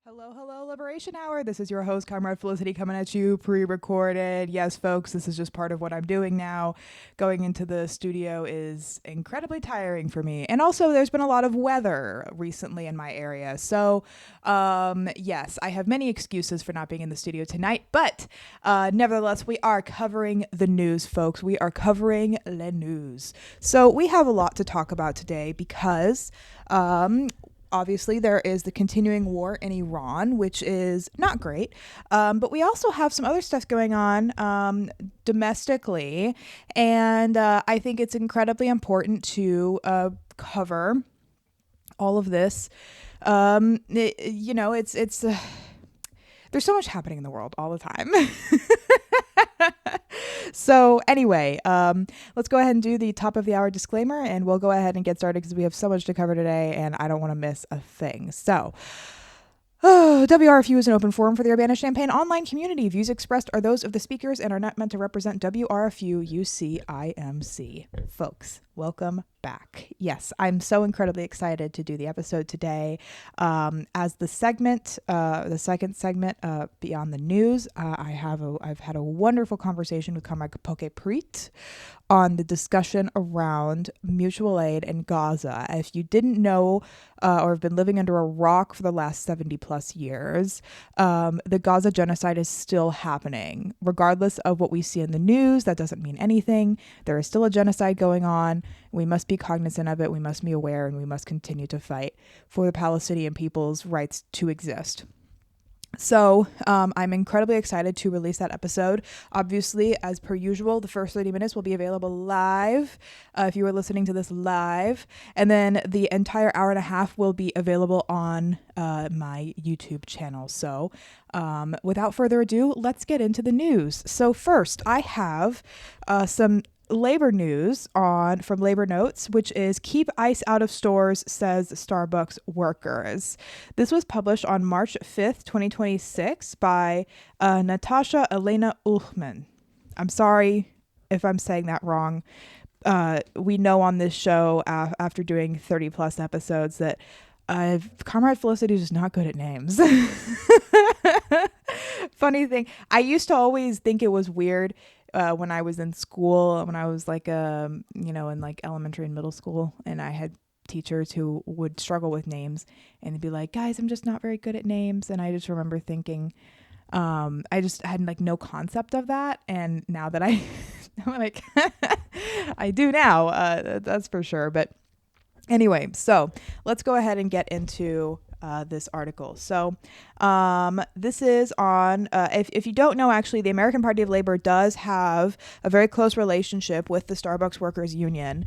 Hello, Liberation Hour. This is your host, Comrade Felicity, coming at you pre-recorded. Yes, folks, this is just part of what I'm doing now. Going into the studio is incredibly tiring for me. And also, there's been a lot of weather recently in my area. So, yes, I have many excuses for not being in the studio tonight. But nevertheless, we are covering the news, folks. We are covering le news. So we have a lot to talk about today because obviously, there is the continuing war in Iran, which is not great. But we also have some other stuff going on domestically. And I think it's incredibly important to cover all of this. There's so much happening in the world all the time. So anyway, let's go ahead and do the top of the hour disclaimer, and we'll go ahead and get started because we have so much to cover today and I don't want to miss a thing. So WRFU is an open forum for the Urbana-Champaign online community. Views expressed are those of the speakers and are not meant to represent WRFU UCIMC. Folks, welcome back. Yes, I'm so incredibly excited to do the episode today. As the second segment, Beyond the News, I've had a wonderful conversation with Comrade Pokepreet on the discussion around mutual aid in Gaza. If you didn't know or have been living under a rock for the last 70 plus years, the Gaza genocide is still happening. Regardless of what we see in the news, that doesn't mean anything. There is still a genocide going on. We must be cognizant of it. We must be aware, and we must continue to fight for the Palestinian people's rights to exist. So I'm incredibly excited to release that episode. Obviously, as per usual, the first 30 minutes will be available live if you are listening to this live. And then the entire hour and a half will be available on my YouTube channel. So without further ado, let's get into the news. So first, I have some labor news from Labor Notes, which is keep ice out of stores, says Starbucks workers. This was published on March 5th, 2026 by Natasha Elena Ullman. I'm sorry if I'm saying that wrong. We know on this show after doing 30 plus episodes that Comrade Felicity is just not good at names. Funny thing, I used to always think it was weird when I was in school, when I was like, in like elementary and middle school, and I had teachers who would struggle with names and they'd be like, guys, I'm just not very good at names. And I just remember thinking, I just had like no concept of that. And now that I do now, that's for sure. But anyway, so let's go ahead and get into this article. So this is on, if you don't know, actually, the American Party of Labor does have a very close relationship with the Starbucks Workers Union.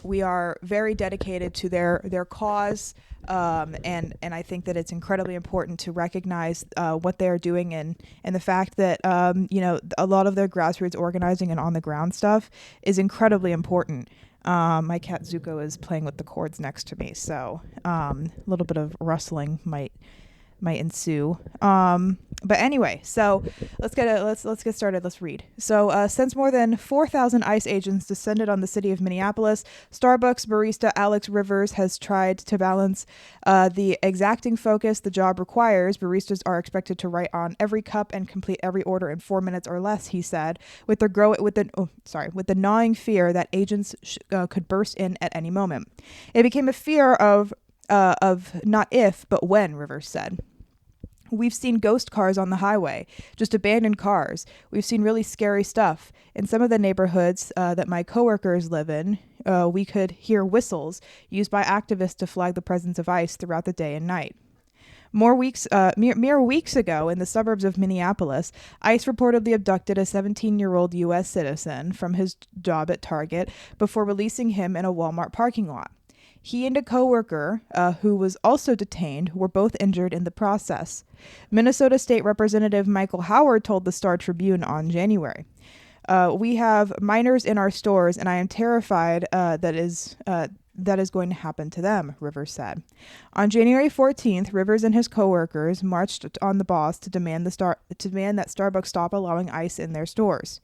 We are very dedicated to their cause, and I think that it's incredibly important to recognize what they are doing and the fact that, a lot of their grassroots organizing and on the ground stuff is incredibly important. My cat Zuko is playing with the cords next to me, so a little bit of rustling might ensue. But anyway, so let's get started. Let's read. So since more than 4,000 ICE agents descended on the city of Minneapolis, Starbucks barista Alex Rivers has tried to balance the exacting focus the job requires. Baristas are expected to write on every cup and complete every order in 4 minutes or less, he said, with the gnawing fear that agents could burst in at any moment. It became a fear of not if, but when, Rivers said. We've seen ghost cars on the highway, just abandoned cars. We've seen really scary stuff. In some of the neighborhoods that my coworkers live in, we could hear whistles used by activists to flag the presence of ICE throughout the day and night. Mere weeks ago, in the suburbs of Minneapolis, ICE reportedly abducted a 17-year-old U.S. citizen from his job at Target before releasing him in a Walmart parking lot. He and a coworker, who was also detained, were both injured in the process. Minnesota State Representative Michael Howard told the Star Tribune on January, "We have minors in our stores, and I am terrified that is going to happen to them," Rivers said. On January 14th, Rivers and his coworkers marched on the boss to demand that Starbucks stop allowing ICE in their stores.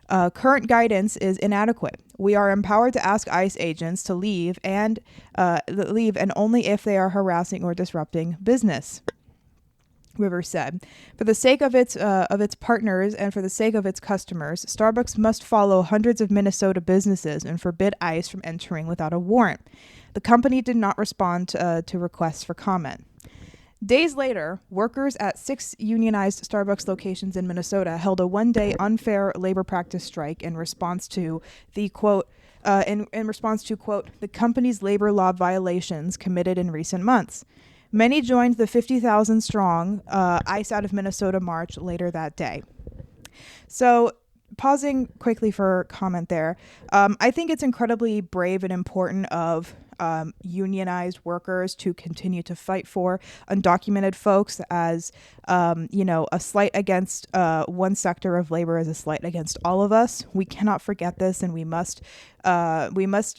Current guidance is inadequate. We are empowered to ask ICE agents to leave and only if they are harassing or disrupting business. Rivers said. For the sake of its partners and for the sake of its customers, Starbucks must follow hundreds of Minnesota businesses and forbid ICE from entering without a warrant. The company did not respond to requests for comment. Days later, workers at 6 unionized Starbucks locations in Minnesota held a one-day unfair labor practice strike in response to the quote, in response to quote, the company's labor law violations committed in recent months. Many joined the 50,000 strong ICE out of Minnesota march later that day. So, pausing quickly for comment there, I think it's incredibly brave and important of unionized workers to continue to fight for undocumented folks, as a slight against one sector of labor is a slight against all of us. We cannot forget this, and we must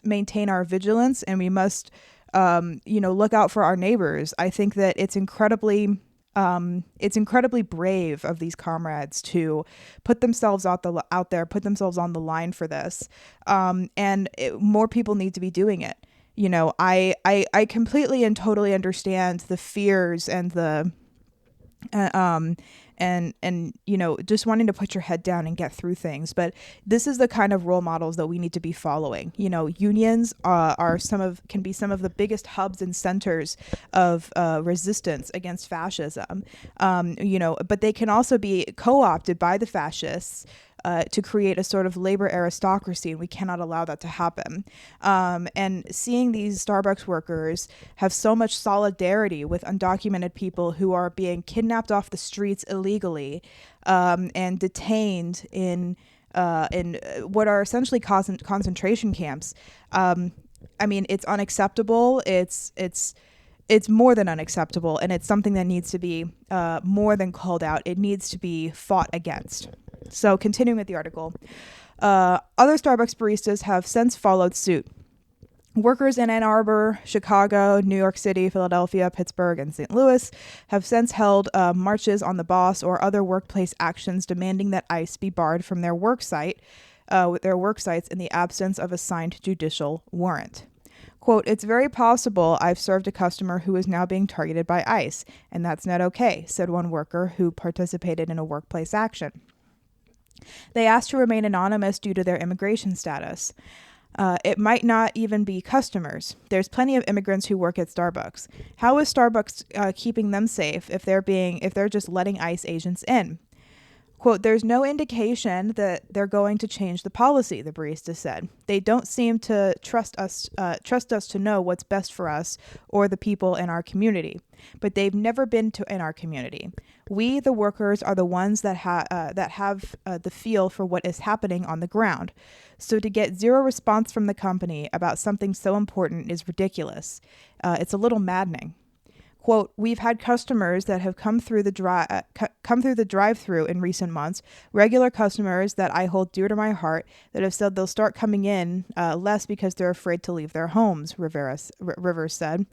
maintain our vigilance, and we must look out for our neighbors. I think that it's incredibly brave of these comrades to put themselves out there, put themselves on the line for this. More people need to be doing it. I completely and totally understand the fears and the just wanting to put your head down and get through things. But this is the kind of role models that we need to be following. Unions can be some of the biggest hubs and centers of resistance against fascism. But they can also be co-opted by the fascists to create a sort of labor aristocracy, and we cannot allow that to happen. And seeing these Starbucks workers have so much solidarity with undocumented people who are being kidnapped off the streets illegally and detained in what are essentially concentration camps. It's unacceptable. It's more than unacceptable, and it's something that needs to be more than called out. It needs to be fought against. So continuing with the article, other Starbucks baristas have since followed suit. Workers in Ann Arbor, Chicago, New York City, Philadelphia, Pittsburgh, and St. Louis have since held marches on the boss or other workplace actions demanding that ICE be barred from their work sites in the absence of a signed judicial warrant. Quote, it's very possible I've served a customer who is now being targeted by ICE, and that's not okay, said one worker who participated in a workplace action. They asked to remain anonymous due to their immigration status. It might not even be customers. There's plenty of immigrants who work at Starbucks. How is Starbucks keeping them safe if they're just letting ICE agents in? Quote, there's no indication that they're going to change the policy, the barista said. They don't seem to trust us to know what's best for us or the people in our community. But they've never been in our community. We, the workers, are the ones that have the feel for what is happening on the ground. So to get zero response from the company about something so important is ridiculous. It's a little maddening. Quote, we've had customers that have come through the drive-through in recent months, regular customers that I hold dear to my heart that have said they'll start coming in less because they're afraid to leave their homes, Rivers said.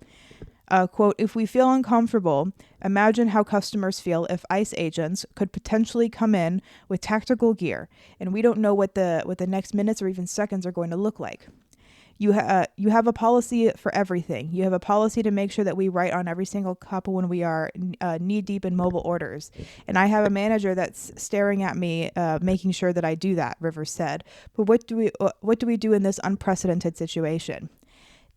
Quote, if we feel uncomfortable, imagine how customers feel if ICE agents could potentially come in with tactical gear, and we don't know what the next minutes or even seconds are going to look like. You have a policy for everything. You have a policy to make sure that we write on every single cup when we are knee deep in mobile orders. And I have a manager that's staring at me, making sure that I do that, Rivers said. But what do we do in this unprecedented situation?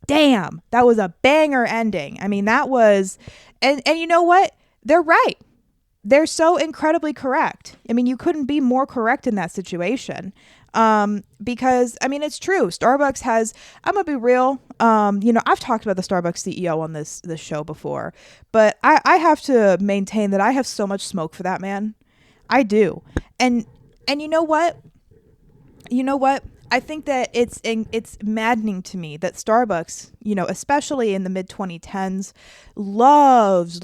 Damn, that was a banger ending. I mean, that was, and you know what? They're right. They're so incredibly correct. I mean, you couldn't be more correct in that situation. Because I mean, it's true. Starbucks has, I'm gonna be real. I've talked about the Starbucks CEO on this show before, but I have to maintain that I have so much smoke for that man. I do. And you know what? I think that it's maddening to me that Starbucks, especially in the mid 2010s, loves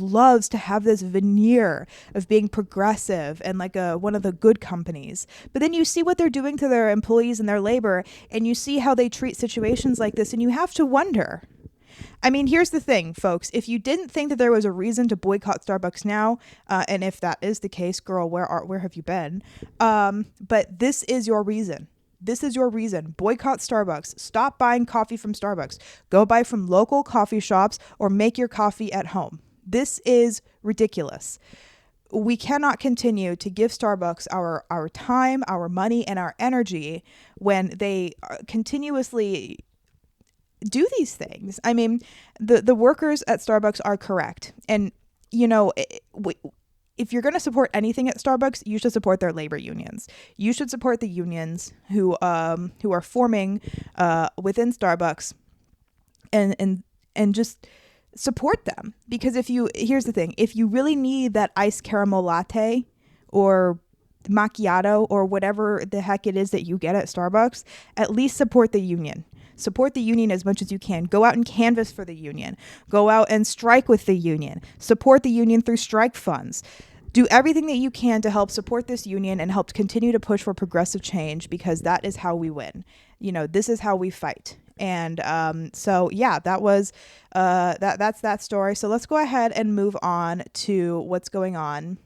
to have this veneer of being progressive and like one of the good companies. But then you see what they're doing to their employees and their labor, and you see how they treat situations like this, and you have to wonder. I mean, here's the thing, folks. If you didn't think that there was a reason to boycott Starbucks now, and if that is the case, girl, where have you been? But this is your reason. This is your reason. Boycott Starbucks. Stop buying coffee from Starbucks. Go buy from local coffee shops or make your coffee at home. This is ridiculous. we cannot continue to give Starbucks our time, our money, and our energy when they continuously do these things. I mean, the workers at Starbucks are correct. And, you know, if you're going to support anything at Starbucks, you should support their labor unions. You should support the unions who are forming within Starbucks and just support them. Because here's the thing, if you really need that iced caramel latte or macchiato or whatever the heck it is that you get at Starbucks, at least support the union. Support the union as much as you can. Go out and canvass for the union. Go out and strike with the union. Support the union through strike funds. Do everything that you can to help support this union and help continue to push for progressive change, because that is how we win. You know, this is how we fight. And so, yeah, that was that's that story. So let's go ahead and move on to what's going on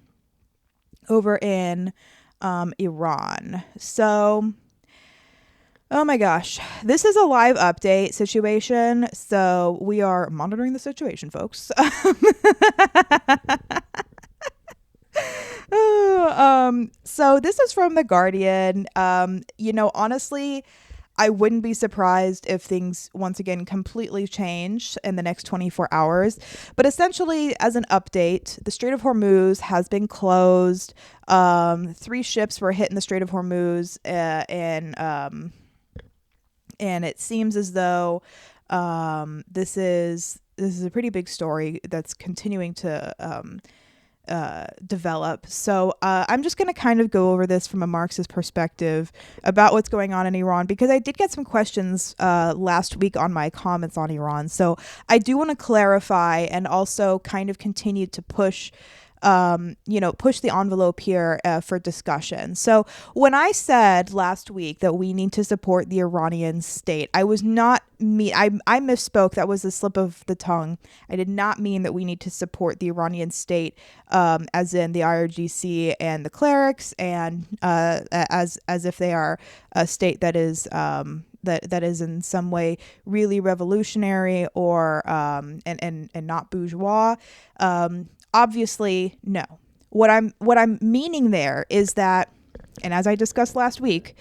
over in Iran. So, oh my gosh, this is a live update situation. So we are monitoring the situation, folks. So this is from The Guardian. You know, honestly, I wouldn't be surprised if things once again completely change in the next 24 hours. But essentially, as an update, the Strait of Hormuz has been closed. 3 ships were hit in the Strait of Hormuz, and it seems as though this is a pretty big story that's continuing to develop. So I'm just going to kind of go over this from a Marxist perspective about what's going on in Iran, because I did get some questions last week on my comments on Iran. So I do want to clarify and also kind of continue to push the envelope here for discussion. So when I said last week that we need to support the Iranian state, I was not I misspoke. That was a slip of the tongue. I did not mean that we need to support the Iranian state, as in the IRGC and the clerics, and as if they are a state that is that is in some way really revolutionary or and not bourgeois. Obviously, no. What I'm meaning there is that, and as I discussed last week,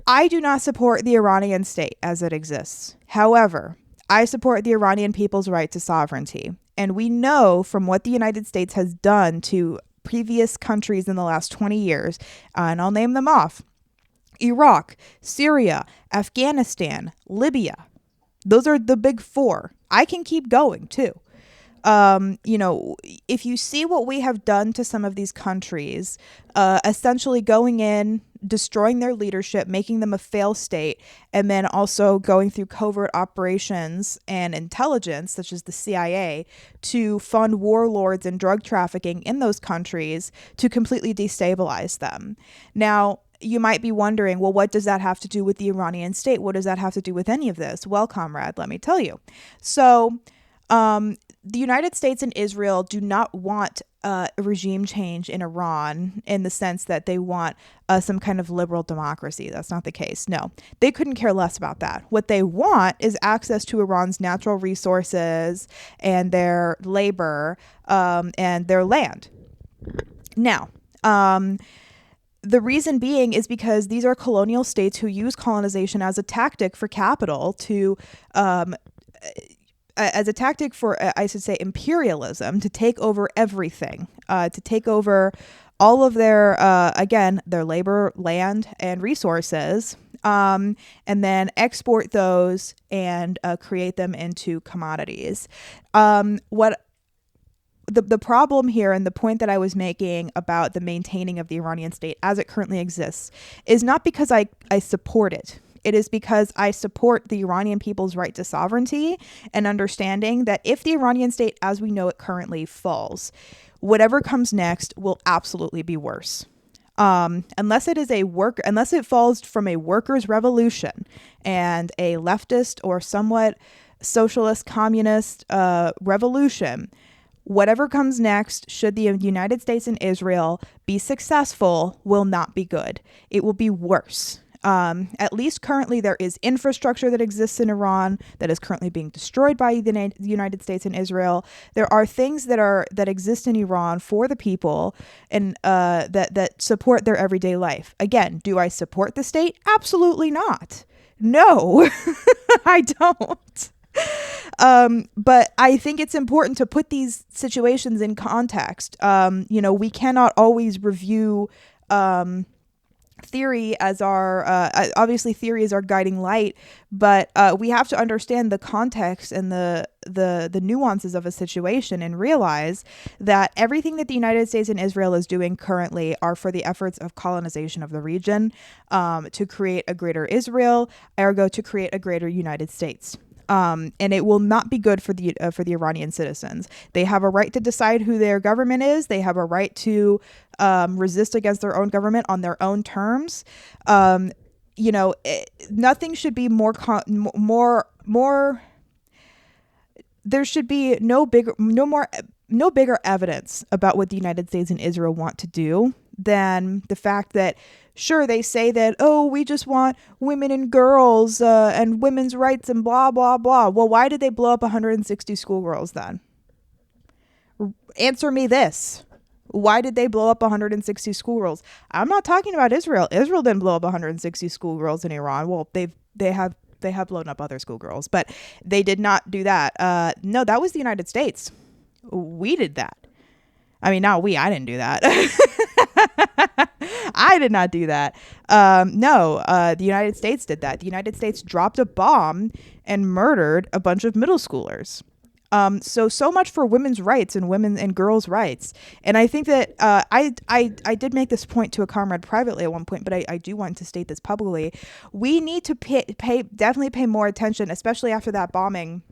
I do not support the Iranian state as it exists. However, I support the Iranian people's right to sovereignty. And we know from what the United States has done to previous countries in the last 20 years, and I'll name them off: Iraq, Syria, Afghanistan, Libya. Those are the big 4. I can keep going too. If you see what we have done to some of these countries, essentially going in, destroying their leadership, making them a failed state, and then also going through covert operations and intelligence, such as the CIA, to fund warlords and drug trafficking in those countries to completely destabilize them. Now, you might be wondering, well, what does that have to do with the Iranian state? What does that have to do with any of this? Well, comrade, let me tell you. So, the United States and Israel do not want a regime change in Iran in the sense that they want some kind of liberal democracy. That's not the case. No, they couldn't care less about that. What they want is access to Iran's natural resources and their labor and their land. Now, the reason being is because these are colonial states who use colonization as a tactic for capital to as a tactic for, I should say, imperialism, to take over everything, to take over all of their, their labor, land, and resources, and then export those and create them into commodities. The problem here, and the point that I was making about the maintaining of the Iranian state as it currently exists, is not because I support it. It is because I support the Iranian people's right to sovereignty and understanding that if the Iranian state as we know it currently falls, whatever comes next will absolutely be worse. Unless it falls from a workers' revolution and a leftist or somewhat socialist communist revolution, whatever comes next, should the United States and Israel be successful, will not be good. It will be worse. At least currently, there is infrastructure that exists in Iran that is currently being destroyed by the United States and Israel. There are things that exist in Iran for the people and that support their everyday life. Again, do I support the state? Absolutely not. No, I don't. But I think it's important to put these situations in context. We cannot always review theory as our obviously theory is our guiding light, but we have to understand the context and the nuances of a situation and realize that everything that the United States and Israel is doing currently are for the efforts of colonization of the region, to create a greater Israel, ergo to create a greater United States. And it will not be good for the Iranian citizens. They have a right to decide who their government is. They have a right to resist against their own government on their own terms. Nothing should be more. There should be no bigger evidence about what the United States and Israel want to do than the fact that, sure, they say that, oh, we just want women and girls and women's rights and blah, blah, blah. Well, why did they blow up 160 schoolgirls then? Answer me this. Why did they blow up 160 schoolgirls? I'm not talking about Israel. Israel didn't blow up 160 schoolgirls in Iran. Well, they have blown up other schoolgirls, but they did not do that. No, that was the United States. We did that. I mean, not we. I didn't do that. I did not do that. The United States did that. The United States dropped a bomb and murdered a bunch of middle schoolers. So much for women's rights and women and girls' rights. And I think that I did make this point to a comrade privately at one point, but I do want to state this publicly. We need to definitely pay more attention, especially after that bombing,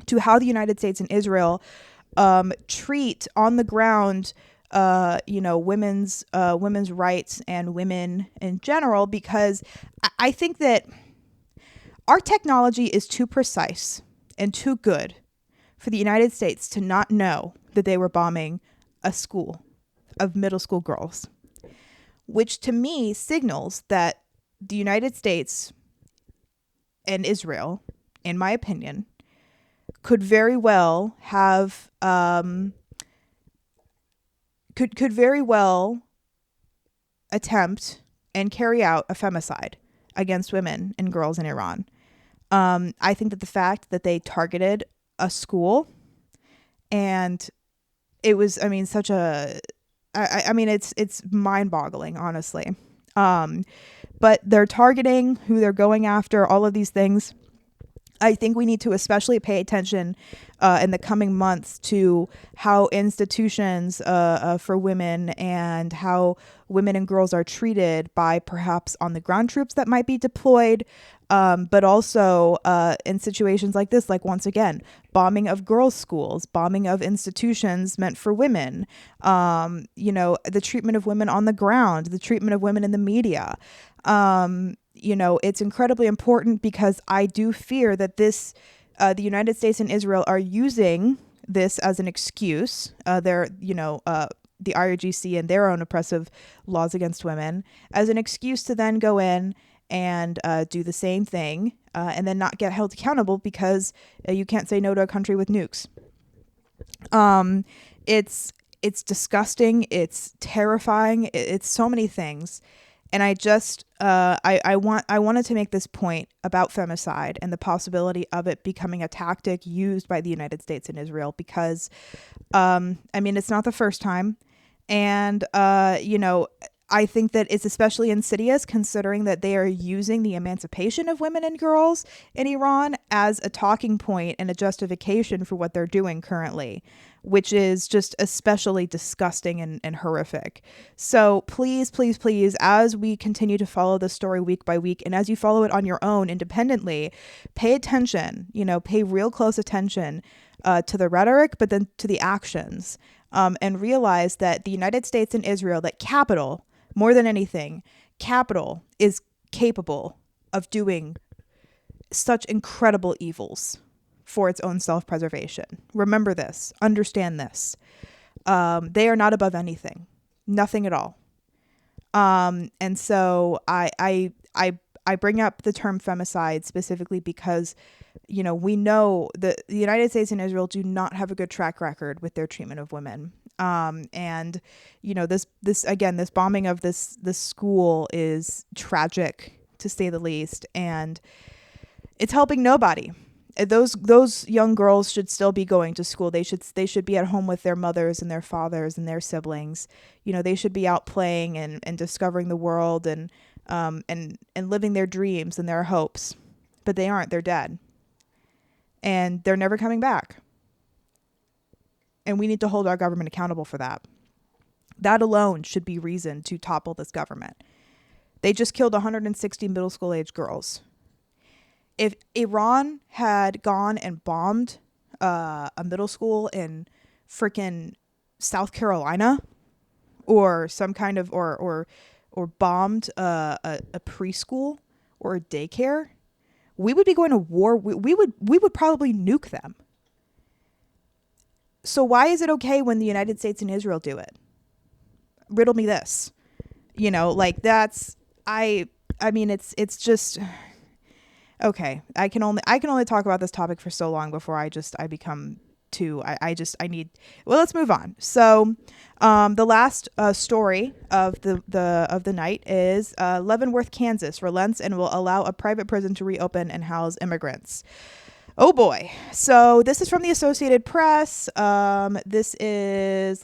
to how the United States and Israel treat on the ground women's rights and women in general, because I think that our technology is too precise and too good for the United States to not know that they were bombing a school of middle school girls, which to me signals that the United States and Israel, in my opinion, could very well have could very well attempt and carry out a femicide against women and girls in Iran. I think that the fact that they targeted a school, and it was, it's mind-boggling, honestly. But they're targeting who they're going after, all of these things. I think we need to especially pay attention in the coming months to how institutions for women and how women and girls are treated by perhaps on the ground troops that might be deployed, but also in situations like this, like once again, bombing of girls' schools, bombing of institutions meant for women, the treatment of women on the ground, the treatment of women in the media. It's incredibly important because I do fear that the United States and Israel are using this as an excuse. The IRGC and their own oppressive laws against women as an excuse to then go in and do the same thing and then not get held accountable because you can't say no to a country with nukes. It's disgusting. It's terrifying. It's so many things. And I just, I wanted to make this point about femicide and the possibility of it becoming a tactic used by the United States and Israel because, it's not the first time. And, I think that it's especially insidious considering that they are using the emancipation of women and girls in Iran as a talking point and a justification for what they're doing currently, which is just especially disgusting and horrific. So please, please, please, as we continue to follow this story week by week, and as you follow it on your own independently, pay attention, pay real close attention to the rhetoric, but then to the actions, and realize that the United States and Israel, that capital, more than anything, capital is capable of doing such incredible evils for its own self-preservation. Remember this. Understand this. They are not above anything. Nothing at all. And so I I bring up the term femicide specifically because, we know that the United States and Israel do not have a good track record with their treatment of women. And this bombing of this school is tragic, to say the least, and it's helping nobody. Those young girls should still be going to school. They should be at home with their mothers and their fathers and their siblings. They should be out playing and discovering the world and living their dreams and their hopes. But they aren't. They're dead. And they're never coming back. And we need to hold our government accountable for that. That alone should be reason to topple this government. They just killed 160 middle school age girls. If Iran had gone and bombed a middle school in freaking South Carolina, or some kind of or bombed a preschool or a daycare, we would be going to war. We would probably nuke them. So why is it okay when the United States and Israel do it? Riddle me this. That's I mean it's just okay. I can only talk about this topic for so long before I become too let's move on. So the last story of the night is Leavenworth, Kansas relents and will allow a private prison to reopen and house immigrants. Oh boy. So this is from the Associated Press. This is,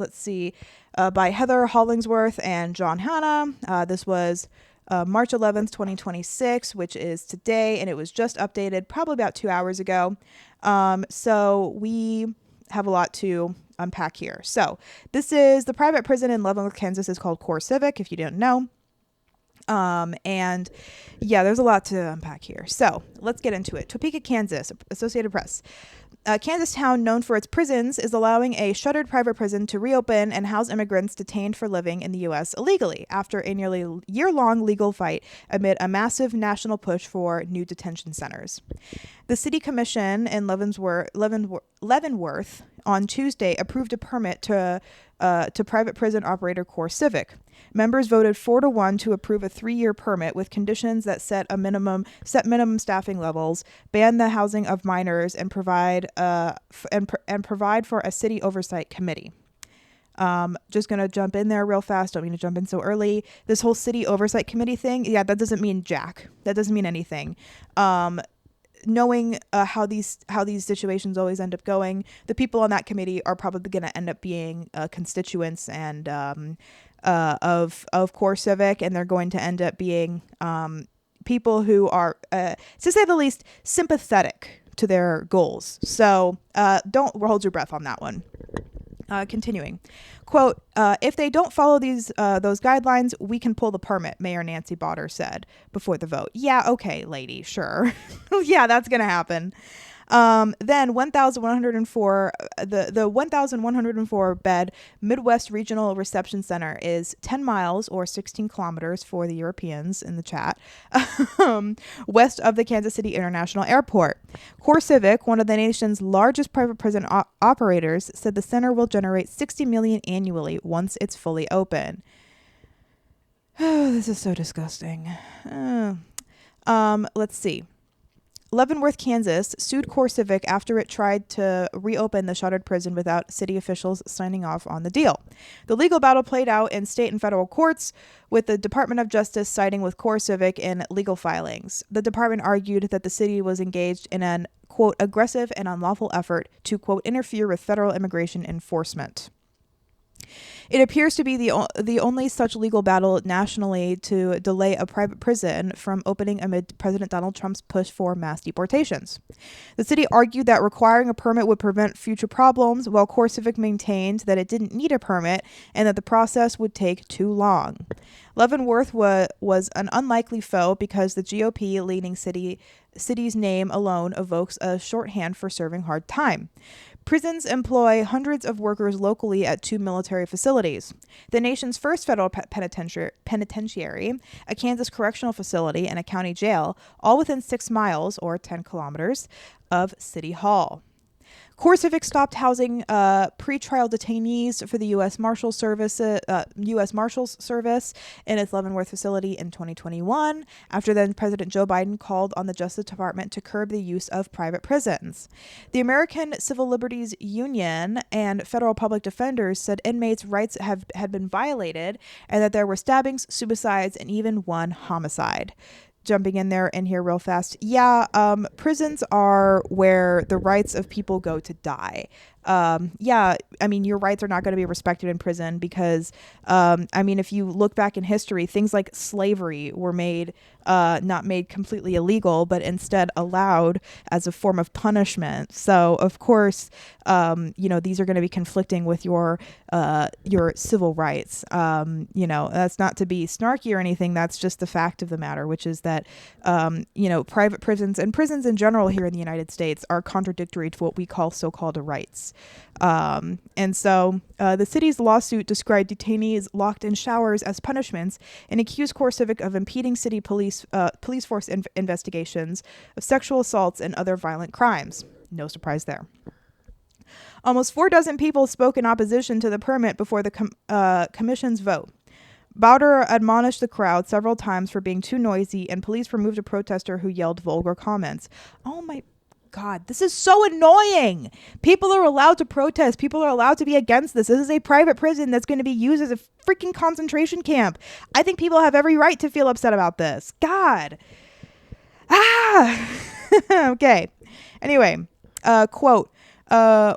by Heather Hollingsworth and John Hanna. This was March 11th, 2026, which is today, and it was just updated probably about 2 hours ago. So we have a lot to unpack here. So this is the private prison in Leavenworth, Kansas is called CoreCivic, if you don't know. And yeah, there's a lot to unpack here. So let's get into it. Topeka, Kansas, Associated Press. Kansas town known for its prisons is allowing a shuttered private prison to reopen and house immigrants detained for living in the U.S. illegally after a nearly year-long legal fight amid a massive national push for new detention centers. The city commission in Leavenworth on Tuesday approved a permit to private prison operator CoreCivic. Members voted 4-1 to approve a 3-year permit with conditions that set minimum staffing levels, ban the housing of minors, and provide for a city oversight committee. Just gonna jump in there real fast. Don't mean to jump in so early. This whole city oversight committee thing, yeah, that doesn't mean jack. That doesn't mean anything. Knowing how these situations always end up going, the people on that committee are probably going to end up being constituents and of CoreCivic, and they're going to end up being people who are, to say the least, sympathetic to their goals. So don't hold your breath on that one. Continuing, quote, if they don't follow those guidelines, we can pull the permit, Mayor Nancy Botter said before the vote. Yeah, okay, lady, sure. Yeah, that's going to happen. Then 1,104, the 1,104 bed Midwest Regional Reception Center is 10 miles or 16 kilometers for the Europeans in the chat, west of the Kansas City International Airport. CoreCivic, one of the nation's largest private prison operators, said the center will generate $60 million annually once it's fully open. Oh, this is so disgusting. Let's see. Leavenworth, Kansas sued CoreCivic after it tried to reopen the shuttered prison without city officials signing off on the deal. The legal battle played out in state and federal courts, with the Department of Justice siding with CoreCivic in legal filings. The department argued that the city was engaged in an, quote, aggressive and unlawful effort to, quote, interfere with federal immigration enforcement. It appears to be the only such legal battle nationally to delay a private prison from opening amid President Donald Trump's push for mass deportations. The city argued that requiring a permit would prevent future problems, while CoreCivic maintained that it didn't need a permit and that the process would take too long. Leavenworth was an unlikely foe because the GOP-leading city's name alone evokes a shorthand for serving hard time. Prisons employ hundreds of workers locally at 2 military facilities. The nation's first federal penitentiary, a Kansas correctional facility, and a county jail, all within 6 miles, or 10 kilometers, of City Hall. CoreCivic stopped housing pretrial detainees for the U.S. Marshals Service in its Leavenworth facility in 2021. After then, President Joe Biden called on the Justice Department to curb the use of private prisons. The American Civil Liberties Union and federal public defenders said inmates' rights had been violated and that there were stabbings, suicides, and even one homicide. Jumping in here real fast. Yeah, prisons are where the rights of people go to die. Yeah, I mean, your rights are not going to be respected in prison because, I mean, if you look back in history, things like slavery were not made completely illegal, but instead allowed as a form of punishment. So, of course, these are going to be conflicting with your civil rights. That's not to be snarky or anything. That's just the fact of the matter, which is that, private prisons and prisons in general here in the United States are contradictory to what we call so-called rights. And so the city's lawsuit described detainees locked in showers as punishments and accused CoreCivic of impeding city police force investigations of sexual assaults and other violent crimes. No surprise there. Almost 4 dozen people spoke in opposition to the permit before the commission's vote. Bowder admonished the crowd several times for being too noisy, and police removed a protester who yelled vulgar comments. Oh my God, this is so annoying. People are allowed to protest. People are allowed to be against this. This is a private prison that's going to be used as a freaking concentration camp. I think people have every right to feel upset about this. God. Okay. Anyway, quote,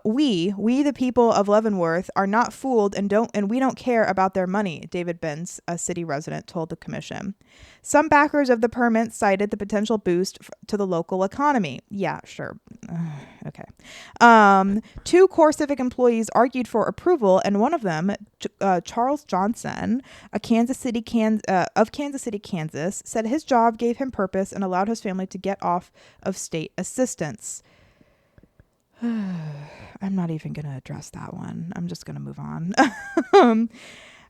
we the people of Leavenworth are not fooled and we don't care about their money, David Benz, a city resident, told the commission. Some backers of the permit cited the potential boost to the local economy. Yeah, sure. Okay. 2 CoreCivic employees argued for approval, and one of them, Charles Johnson, of Kansas City, Kansas, said his job gave him purpose and allowed his family to get off of state assistance. I'm not even going to address that one. I'm just going to move on.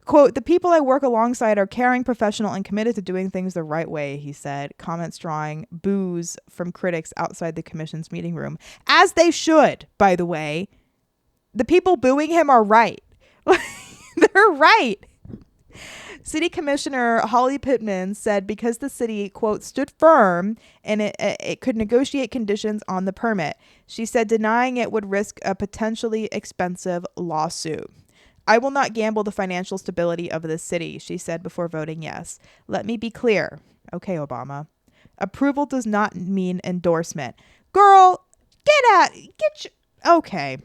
Quote, the people I work alongside are caring, professional, and committed to doing things the right way, he said, comments drawing boos from critics outside the commission's meeting room. As they should, by the way. The people booing him are right. They're right. City Commissioner Holly Pittman said because the city, quote, stood firm and it could negotiate conditions on the permit. She said denying it would risk a potentially expensive lawsuit. I will not gamble the financial stability of this city, she said before voting yes. Let me be clear. Okay, Obama. Approval does not mean endorsement. Girl, okay.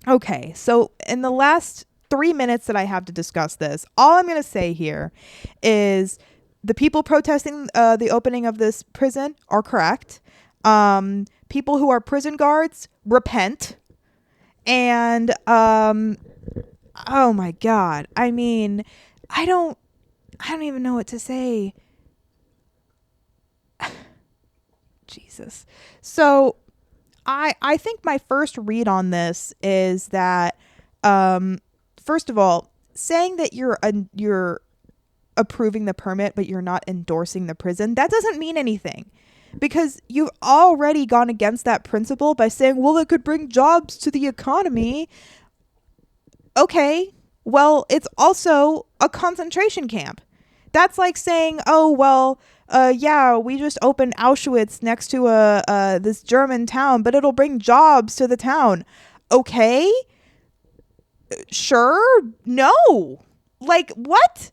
Okay, so in the last 3 minutes that I have to discuss this, all I'm going to say here is the people protesting the opening of this prison are correct. People who are prison guards, repent. And, oh my God. I mean, I don't even know what to say. Jesus. So I think my first read on this is that, first of all, saying that you're approving the permit, but you're not endorsing the prison, that doesn't mean anything. Because you've already gone against that principle by saying, well, it could bring jobs to the economy. Okay, well, it's also a concentration camp. That's like saying, oh, well, yeah, we just opened Auschwitz next to this German town, but it'll bring jobs to the town. Okay, sure, no. Like, what?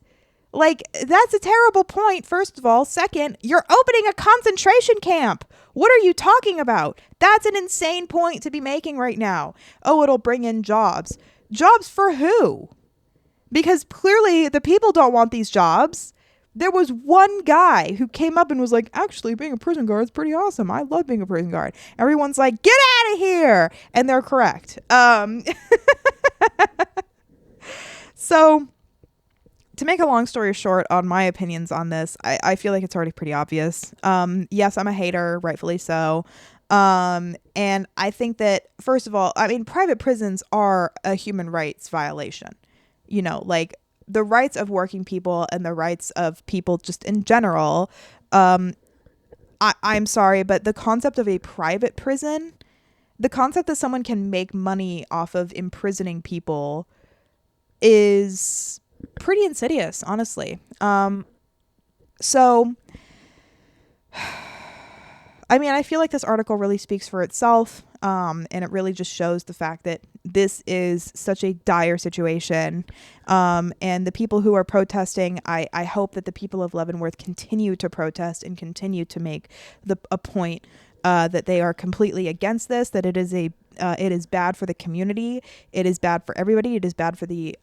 Like, that's a terrible point, first of all. Second, you're opening a concentration camp. What are you talking about? That's an insane point to be making right now. Oh, it'll bring in jobs. Jobs for who? Because clearly the people don't want these jobs. There was one guy who came up and was like, actually, being a prison guard is pretty awesome. I love being a prison guard. Everyone's like, get out of here. And they're correct. So to make a long story short on my opinions on this, I feel like it's already pretty obvious. Yes, I'm a hater, rightfully so. And I think that, first of all, I mean, private prisons are a human rights violation. You know, like the rights of working people and the rights of people just in general. I'm sorry, but the concept of a private prison, the concept that someone can make money off of imprisoning people is pretty insidious, honestly. So I mean, I feel like this article really speaks for itself, and it really just shows the fact that this is such a dire situation. And the people who are protesting, I hope that the people of Leavenworth continue to protest and continue to make a point that they are completely against this, that it is bad for the community. It is bad for everybody. It is bad for the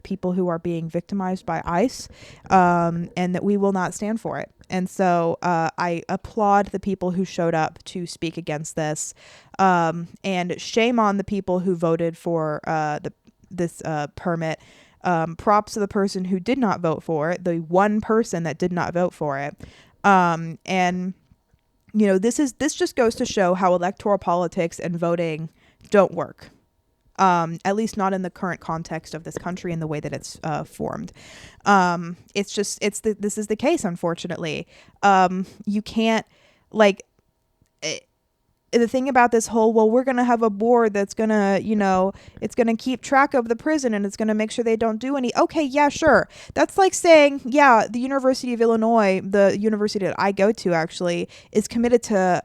people who are being victimized by ICE, and that we will not stand for it. And so I applaud the people who showed up to speak against this, and shame on the people who voted for this permit. Props to the person who did not vote for it, the one person that did not vote for it. And this just goes to show how electoral politics and voting don't work. At least not in the current context of this country and the way that it's formed. This is the case, unfortunately. You can't, like, the thing about this whole, well, we're going to have a board that's going to, it's going to keep track of the prison and it's going to make sure they don't do any. Okay, yeah, sure. That's like saying, yeah, the University of Illinois, the university that I go to actually, is committed to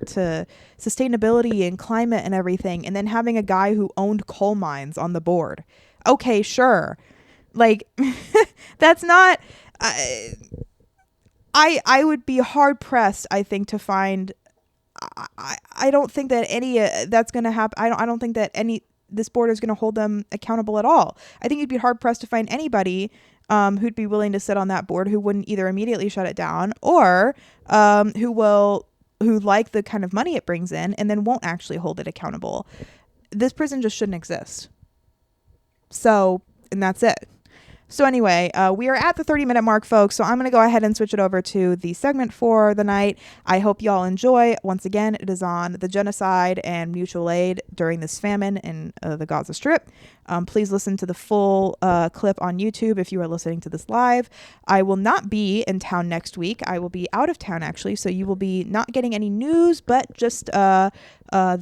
to sustainability and climate and everything, and then having a guy who owned coal mines on the board. Okay, sure. Like that's not I would be hard pressed, I think, to find. I don't think that any that's going to happen. I don't think that any this board is going to hold them accountable at all. I think you'd be hard pressed to find anybody who'd be willing to sit on that board who wouldn't either immediately shut it down or who like the kind of money it brings in and then won't actually hold it accountable. This prison just shouldn't exist. So, and that's it. So anyway, we are at the 30-minute mark, folks. So I'm going to go ahead and switch it over to the segment for the night. I hope y'all enjoy. Once again, it is on the genocide and mutual aid during this famine in the Gaza Strip. Please listen to the full clip on YouTube if you are listening to this live. I will not be in town next week. I will be out of town, actually. So you will be not getting any news, but just the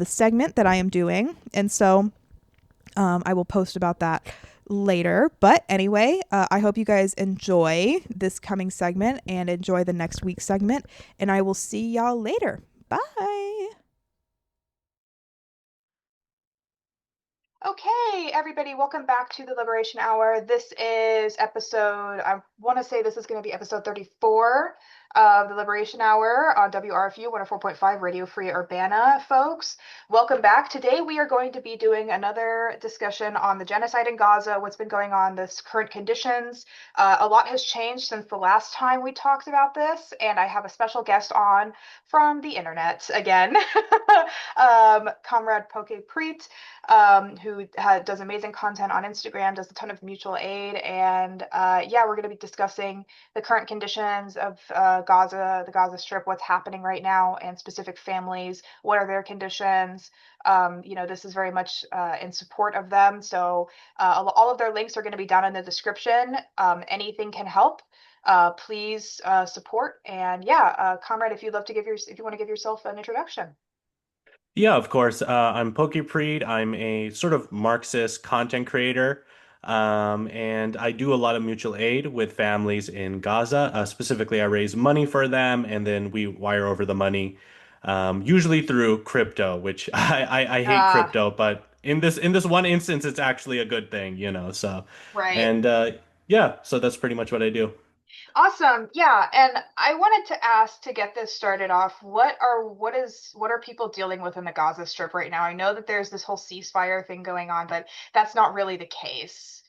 segment that I am doing. And so I will post about that later. But anyway, I hope you guys enjoy this coming segment and enjoy the next week's segment. And I will see y'all later. Bye. Okay, everybody, welcome back to the Liberation Hour. This is I want to say this is going to be episode 34 of the Liberation Hour on WRFU 104.5 Radio Free Urbana, folks. Welcome back. Today we are going to be doing another discussion on the genocide in Gaza, what's been going on, this current conditions. A lot has changed since the last time we talked about this, and I have a special guest on from the internet again, Comrade Pokepreet, who does amazing content on Instagram, does a ton of mutual aid, and yeah, we're going to be discussing the current conditions of Gaza, the Gaza Strip, what's happening right now, and specific families, what are their conditions. This is very much in support of them. So all of their links are going to be down in the description. Anything can help. Please support. And yeah, Comrade, if you want to give yourself an introduction. Yeah, of course. I'm Pokepreet. I'm a sort of Marxist content creator, and I do a lot of mutual aid with families in Gaza. Specifically, I raise money for them, and then we wire over the money, usually through crypto, which I hate Ah, crypto, but in this one instance, it's actually a good thing. So, right. and yeah, so that's pretty much what I do. Awesome. Yeah, and I wanted to ask to get this started off, what are people dealing with in the Gaza Strip right now? I know that there's this whole ceasefire thing going on, but that's not really the case.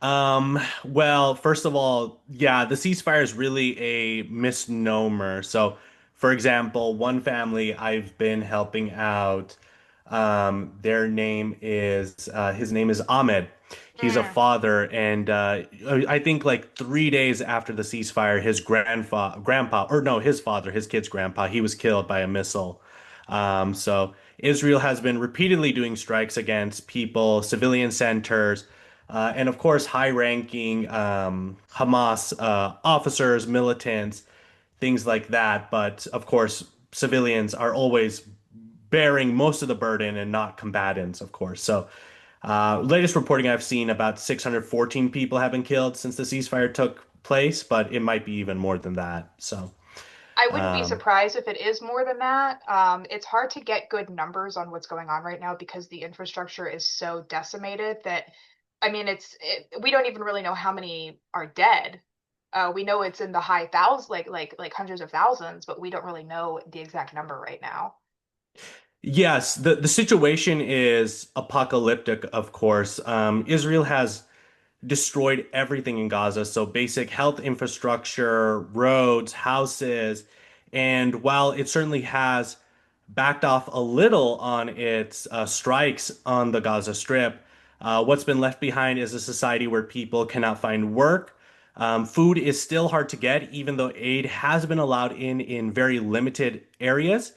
Well, first of all, yeah, the ceasefire is really a misnomer. So, for example, one family I've been helping out, his name is Ahmed. He's a Mm. father, and I think like 3 days after the ceasefire, his father, his kid's grandpa, he was killed by a missile. So Israel has been repeatedly doing strikes against people, civilian centers, and of course, high-ranking Hamas officers, militants, things like that. But of course, civilians are always bearing most of the burden and not combatants, of course. So, latest reporting I've seen, about 614 people have been killed since the ceasefire took place, but it might be even more than that. So, I wouldn't be um, surprised if it is more than that. It's hard to get good numbers on what's going on right now because the infrastructure is so decimated that, I mean, we don't even really know how many are dead. We know it's in the high thousands, like hundreds of thousands, but we don't really know the exact number right now. yes, the situation is apocalyptic, of course. Israel has destroyed everything in Gaza. So basic health infrastructure, roads, houses. And while it certainly has backed off a little on its strikes on the Gaza Strip, what's been left behind is a society where people cannot find work. Food is still hard to get, even though aid has been allowed in very limited areas.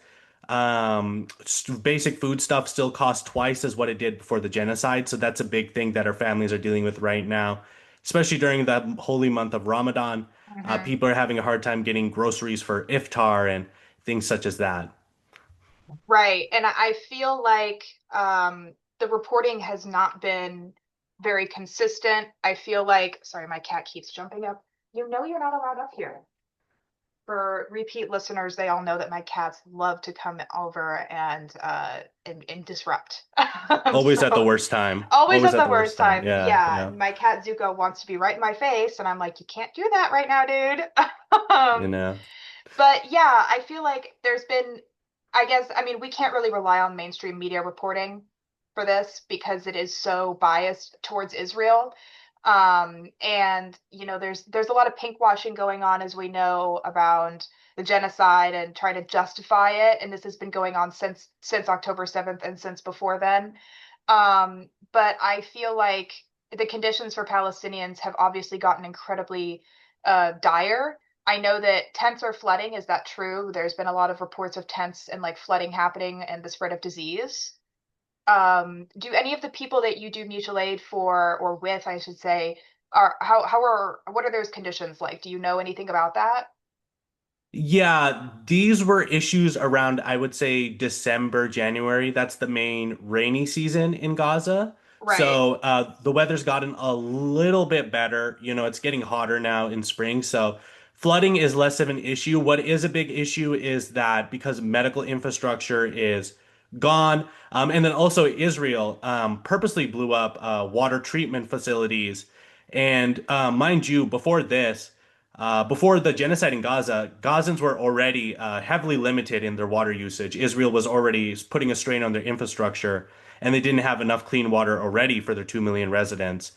Basic food stuff still costs twice as what it did before the genocide. So that's a big thing that our families are dealing with right now, especially during the holy month of Ramadan. Hmm. People are having a hard time getting groceries for iftar and things such as that. Right. And I feel like the reporting has not been very consistent. I feel like, sorry, my cat keeps jumping up. You know you're not allowed up here. For repeat listeners, they all know that my cats love to come over and disrupt. Always at the So worst time. always Always at at the the worst worst time. time. Yeah, Yeah, yeah. my cat Zuko wants to be right in my face, and I'm like, you can't do that right now, dude. You um, know. but yeah, I feel like there's been, I guess, I mean, we can't really rely on mainstream media reporting for this because it is so biased towards Israel. And there's a lot of pink washing going on, as we know, about the genocide and trying to justify it. And this has been going on since October 7th and since before then. But I feel like the conditions for Palestinians have obviously gotten incredibly dire. I know that tents are flooding. Is that true? There's been a lot of reports of tents and like flooding happening and the spread of disease. Do any of the people that you do mutual aid for or with, I should say, what are those conditions like? Do you know anything about that? Yeah, these were issues around, I would say, December, January. That's the main rainy season in Gaza. Right. So the weather's gotten a little bit better. You know, it's getting hotter now in spring. So flooding is less of an issue. What is a big issue is that because medical infrastructure is gone, and then also Israel purposely blew up water treatment facilities. And mind you, before this, before the genocide in Gaza, Gazans were already heavily limited in their water usage. Israel was already putting a strain on their infrastructure, and they didn't have enough clean water already for their 2 million residents.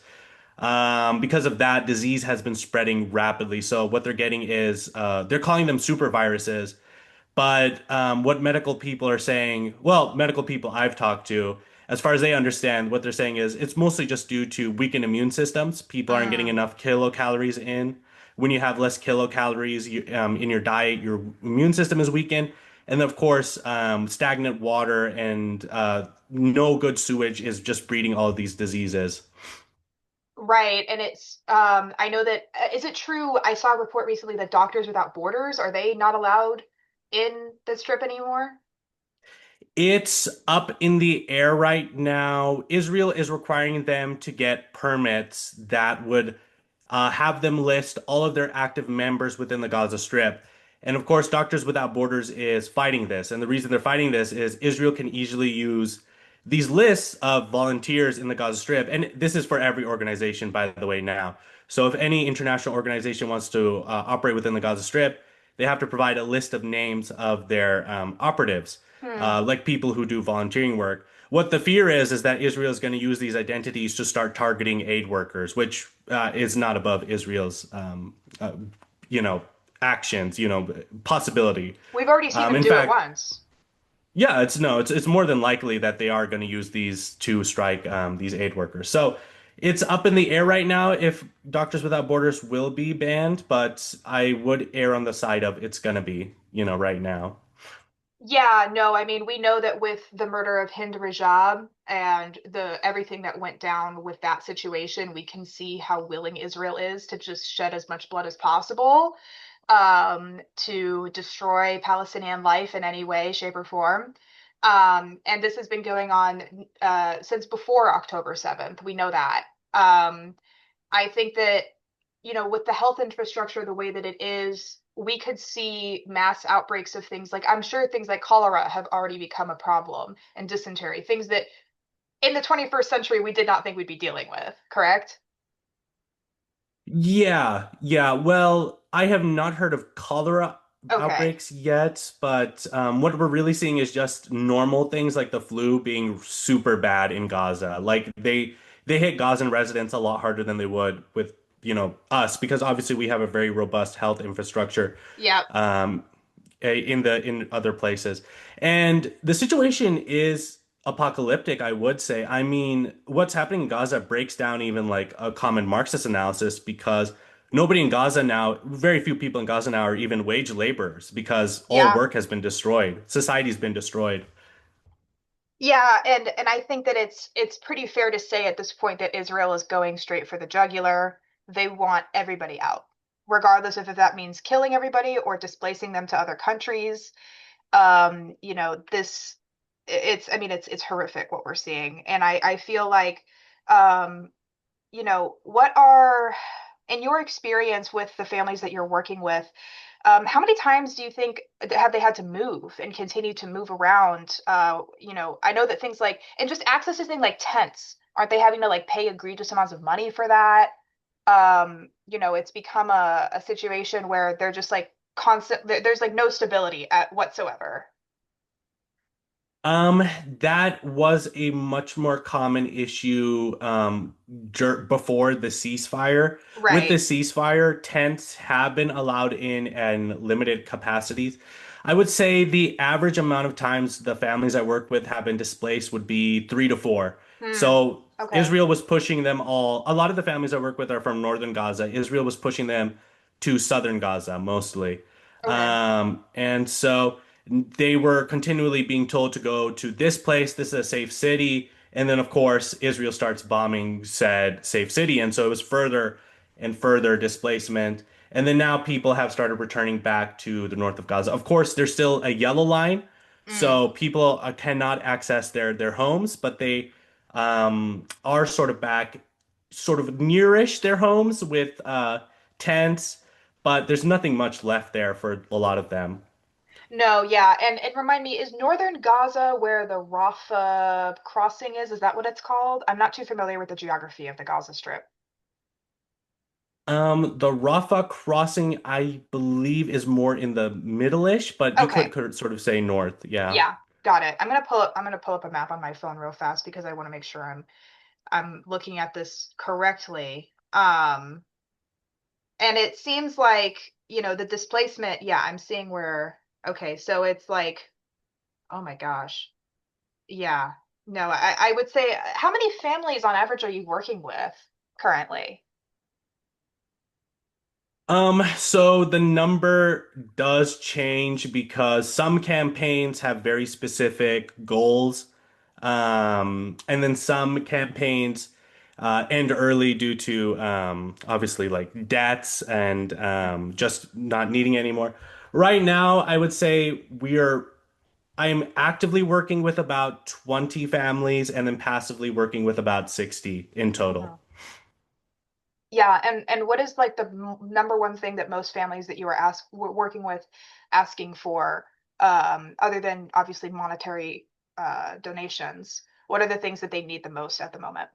Because of that, disease has been spreading rapidly. So what they're getting is they're calling them super viruses, but what medical people are saying, well, medical people I've talked to, as far as they understand, what they're saying is it's mostly just due to weakened immune systems. People aren't getting Mm. enough kilocalories in. When you have less kilocalories in your diet, your immune system is weakened. And of course, stagnant water and no good sewage is just breeding all of these diseases. Right. And I know that, is it true? I saw a report recently that Doctors Without Borders, are they not allowed in the strip anymore? It's up in the air right now. Israel is requiring them to get permits that would have them list all of their active members within the Gaza Strip. And of course, Doctors Without Borders is fighting this. And the reason they're fighting this is Israel can easily use these lists of volunteers in the Gaza Strip. And this is for every organization, by the way, now. So if any international organization wants to operate within the Gaza Strip, they have to provide a list of names of their operatives, Hmm. like people who do volunteering work. What the fear is that Israel is going to use these identities to start targeting aid workers, which is not above Israel's, you know, actions, possibility. We've already seen them In do it fact, once. yeah, it's no, it's more than likely that they are going to use these to strike these aid workers. So it's up in the air right now if Doctors Without Borders will be banned, but I would err on the side of it's going to be, right now. Yeah, no, I mean, we know that with the murder of Hind Rajab and the everything that went down with that situation, we can see how willing Israel is to just shed as much blood as possible. to destroy Palestinian life in any way, shape, or form. And this has been going on since before October 7th. We know that. Um, I think that, with the health infrastructure the way that it is, we could see mass outbreaks of things like, I'm sure things like cholera have already become a problem, and dysentery, things that in the 21st century we did not think we'd be dealing with, correct? Yeah, yeah. Well, I have not heard of cholera Okay. outbreaks yet, but what we're really seeing is just normal things like the flu being super bad in Gaza. Like they hit Gazan residents a lot harder than they would with, us because obviously we have a very robust health infrastructure. Yep. Um, in other places. And the situation is apocalyptic, I would say. I mean, what's happening in Gaza breaks down even like a common Marxist analysis because nobody in Gaza now, very few people in Gaza now are even wage laborers because all Yeah. work has been destroyed. Society's been destroyed. Yeah, and I think that it's pretty fair to say at this point that Israel is going straight for the jugular. They want everybody out, regardless of if that means killing everybody or displacing them to other countries. This it's I mean it's horrific what we're seeing. And I feel like um, what are in your experience with the families that you're working with, how many times do you think have they had to move and continue to move around? I know that things like, and just access to things like tents, aren't they having to like pay egregious amounts of money for that? It's become a situation where they're just like constant, there's like no stability at whatsoever. Um, that was a much more common issue before the ceasefire. With the Right. ceasefire, tents have been allowed in limited capacities. I would say the average amount of times the families I work with have been displaced would be 3 to 4. Hmm. So Okay. Israel was pushing them all. A lot of the families I work with are from northern Gaza. Israel was pushing them to southern Gaza mostly. Okay. And so they were continually being told to go to this place. This is a safe city. And then, of course, Israel starts bombing said safe city. And so it was further and further displacement. And then now people have started returning back to the north of Gaza. Of course, there's still a yellow line. Mm. So people cannot access their homes, but they are sort of back, sort of nearish their homes with tents. But there's nothing much left there for a lot of them. No, yeah, and remind me, is northern Gaza where the Rafah crossing is? Is that what it's called? I'm not too familiar with the geography of the Gaza Strip. The Rafah crossing, I believe, is more in the middle-ish, but you Okay, could sort of say north. Yeah. yeah, got it. I'm gonna pull up a map on my phone real fast because I want to make sure I'm looking at this correctly. And it seems like, the displacement, yeah, I'm seeing where, okay, so it's like, oh my gosh. Yeah. No, I would say, how many families on average are you working with currently? So the number does change because some campaigns have very specific goals. And then some campaigns end early due to obviously like debts and just not needing anymore. Right now, I would say I am actively working with about 20 families and then passively working with about 60 in total. Mhm. Yeah, and what is like the number one thing that most families that you are working with asking for, other than obviously monetary donations? What are the things that they need the most at the moment?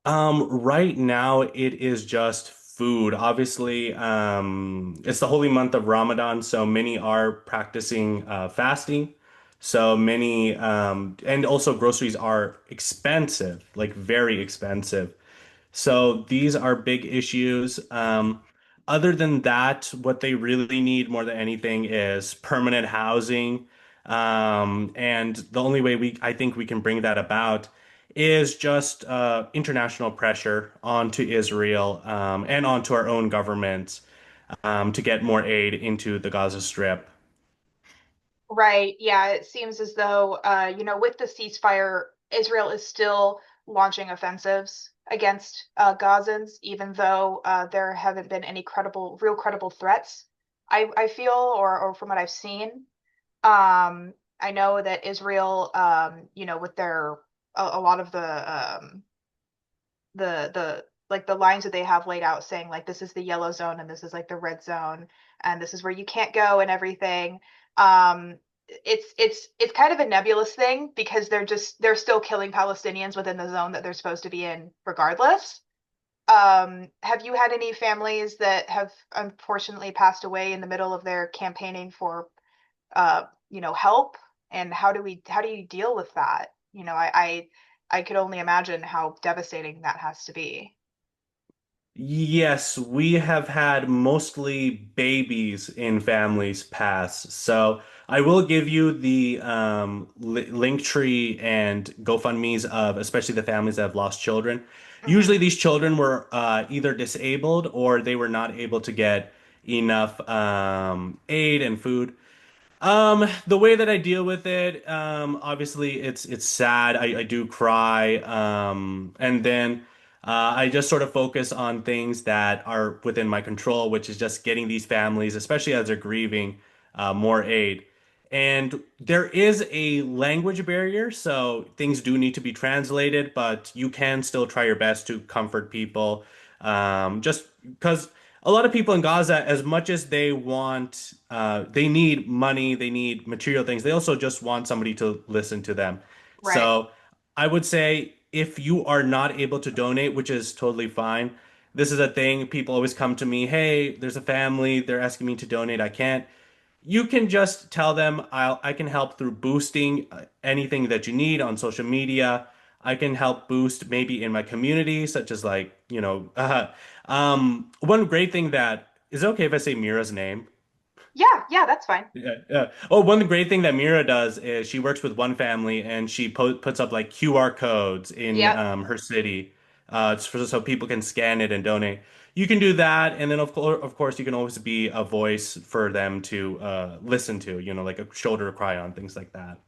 Right now it is just food. Obviously, it's the holy month of Ramadan, so many are practicing fasting. So many, and also groceries are expensive, like very expensive. So these are big issues. Other than that, what they really need more than anything is permanent housing. And the only way I think we can bring that about is just international pressure onto Israel and onto our own government to get more aid into the Gaza Strip. Right. Yeah, it seems as though, with the ceasefire, Israel is still launching offensives against Gazans, even though there haven't been any real credible threats. I feel, or from what I've seen, I know that Israel, with their a lot of the like the lines that they have laid out saying like this is the yellow zone and this is like the red zone and this is where you can't go and everything. Um, it's kind of a nebulous thing because they're still killing Palestinians within the zone that they're supposed to be in regardless. Have you had any families that have unfortunately passed away in the middle of their campaigning for help? And how do you deal with that? I could only imagine how devastating that has to be. Yes, we have had mostly babies in families pass. So I will give you the link tree and GoFundMe's of especially the families that have lost children. Usually Hmm. these children were either disabled or they were not able to get enough aid and food. The way that I deal with it, obviously it's sad. I do cry. And then I just sort of focus on things that are within my control, which is just getting these families, especially as they're grieving, more aid. And there is a language barrier, so things do need to be translated, but you can still try your best to comfort people. Just because a lot of people in Gaza, as much as they want, they need money, they need material things, they also just want somebody to listen to them. Right. So I would say if you are not able to donate, which is totally fine, this is a thing. People always come to me, hey, there's a family, they're asking me to donate, I can't. You can just tell them I can help through boosting anything that you need on social media. I can help boost maybe in my community, such as like, one great thing that is it okay if I say Mira's name? Yeah, yeah, that's fine. Yeah, yeah. Oh, one great thing that Mira does is she works with one family and she puts up like QR codes in Yep. her city, so people can scan it and donate. You can do that, and then of course, you can always be a voice for them to listen to, like a shoulder to cry on, things like that.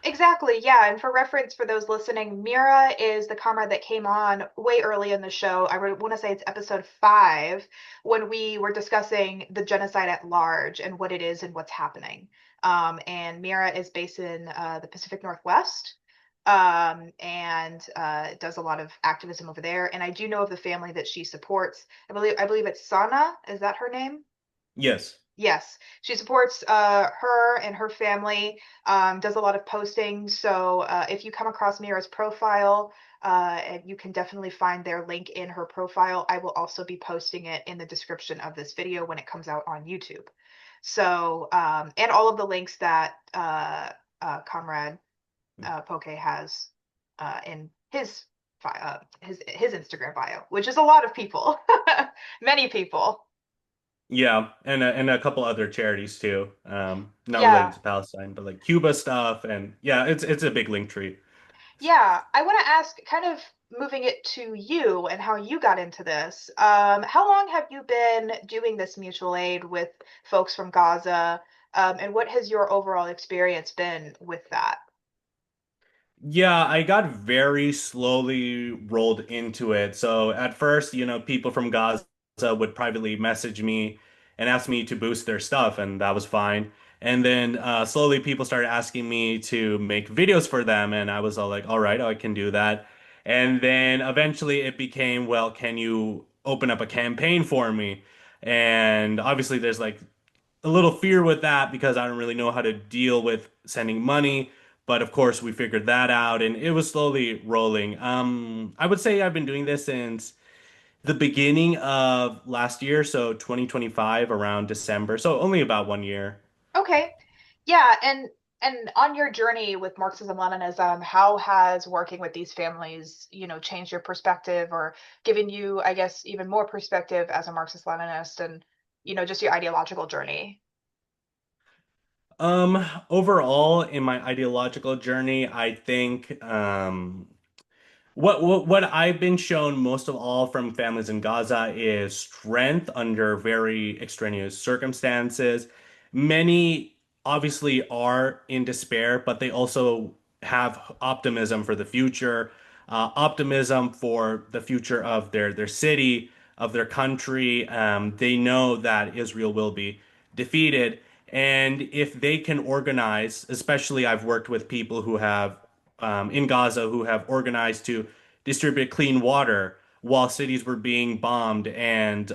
Exactly. Yeah. And for reference for those listening, Mira is the comrade that came on way early in the show. I want to say it's episode 5 when we were discussing the genocide at large and what it is and what's happening. And Mira is based in the Pacific Northwest, and does a lot of activism over there. And I do know of the family that she supports. I believe it's Sana. Is that her name? Yes. Yes, she supports her and her family, does a lot of posting. So if you come across Mira's profile, and you can definitely find their link in her profile. I will also be posting it in the description of this video when it comes out on YouTube. So, and all of the links that Comrade Poke has in his Instagram bio, which is a lot of people, many people. Yeah, and a couple other charities too. Not related Yeah. to Palestine, but like Cuba stuff, and yeah, it's a big link tree. Yeah, I want to ask, kind of moving it to you and how you got into this. How long have you been doing this mutual aid with folks from Gaza? And what has your overall experience been with that? Yeah, I got very slowly rolled into it. So at first, people from Gaza would privately message me and ask me to boost their stuff, and that was fine. And then slowly people started asking me to make videos for them, and I was all like, all right, I can do that. And then eventually it became, well, can you open up a campaign for me? And obviously there's like a little fear with that because I don't really know how to deal with sending money. But of course, we figured that out and it was slowly rolling. I would say I've been doing this since the beginning of last year, so 2025, around December. So only about 1 year. Okay. Yeah, and on your journey with Marxism-Leninism, how has working with these families, changed your perspective or given you, I guess, even more perspective as a Marxist-Leninist and, just your ideological journey? Overall, in my ideological journey, I think what I've been shown most of all from families in Gaza is strength under very extraneous circumstances. Many obviously are in despair, but they also have optimism for the future. optimism for the future of their city, of their country. They know that Israel will be defeated. And if they can organize, especially I've worked with people who have in Gaza who have organized to distribute clean water while cities were being bombed and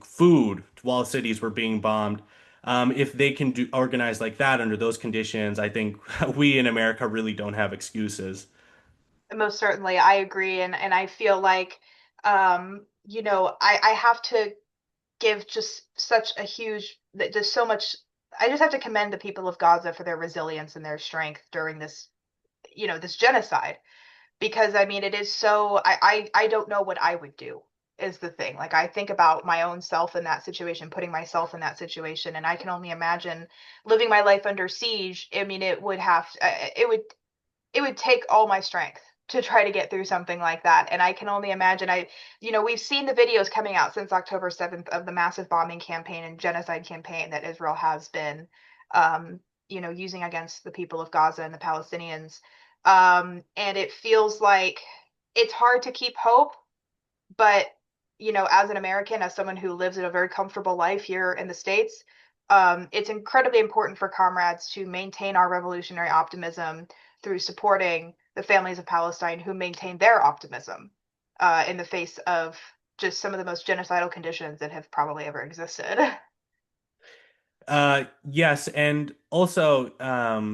food while cities were being bombed. If they can do organize like that under those conditions, I think we in America really don't have excuses. Most certainly, I agree, and I feel like, I have to give just such a huge, there's so much. I just have to commend the people of Gaza for their resilience and their strength during this, this genocide. Because I mean, it is so. I don't know what I would do is the thing. Like I think about my own self in that situation, putting myself in that situation, and I can only imagine living my life under siege. I mean, it would take all my strength to try to get through something like that. And I can only imagine we've seen the videos coming out since October 7th of the massive bombing campaign and genocide campaign that Israel has been, using against the people of Gaza and the Palestinians. And it feels like it's hard to keep hope, but as an American, as someone who lives in a very comfortable life here in the States, it's incredibly important for comrades to maintain our revolutionary optimism through supporting the families of Palestine who maintain their optimism in the face of just some of the most genocidal conditions that have probably ever existed. Yes, and also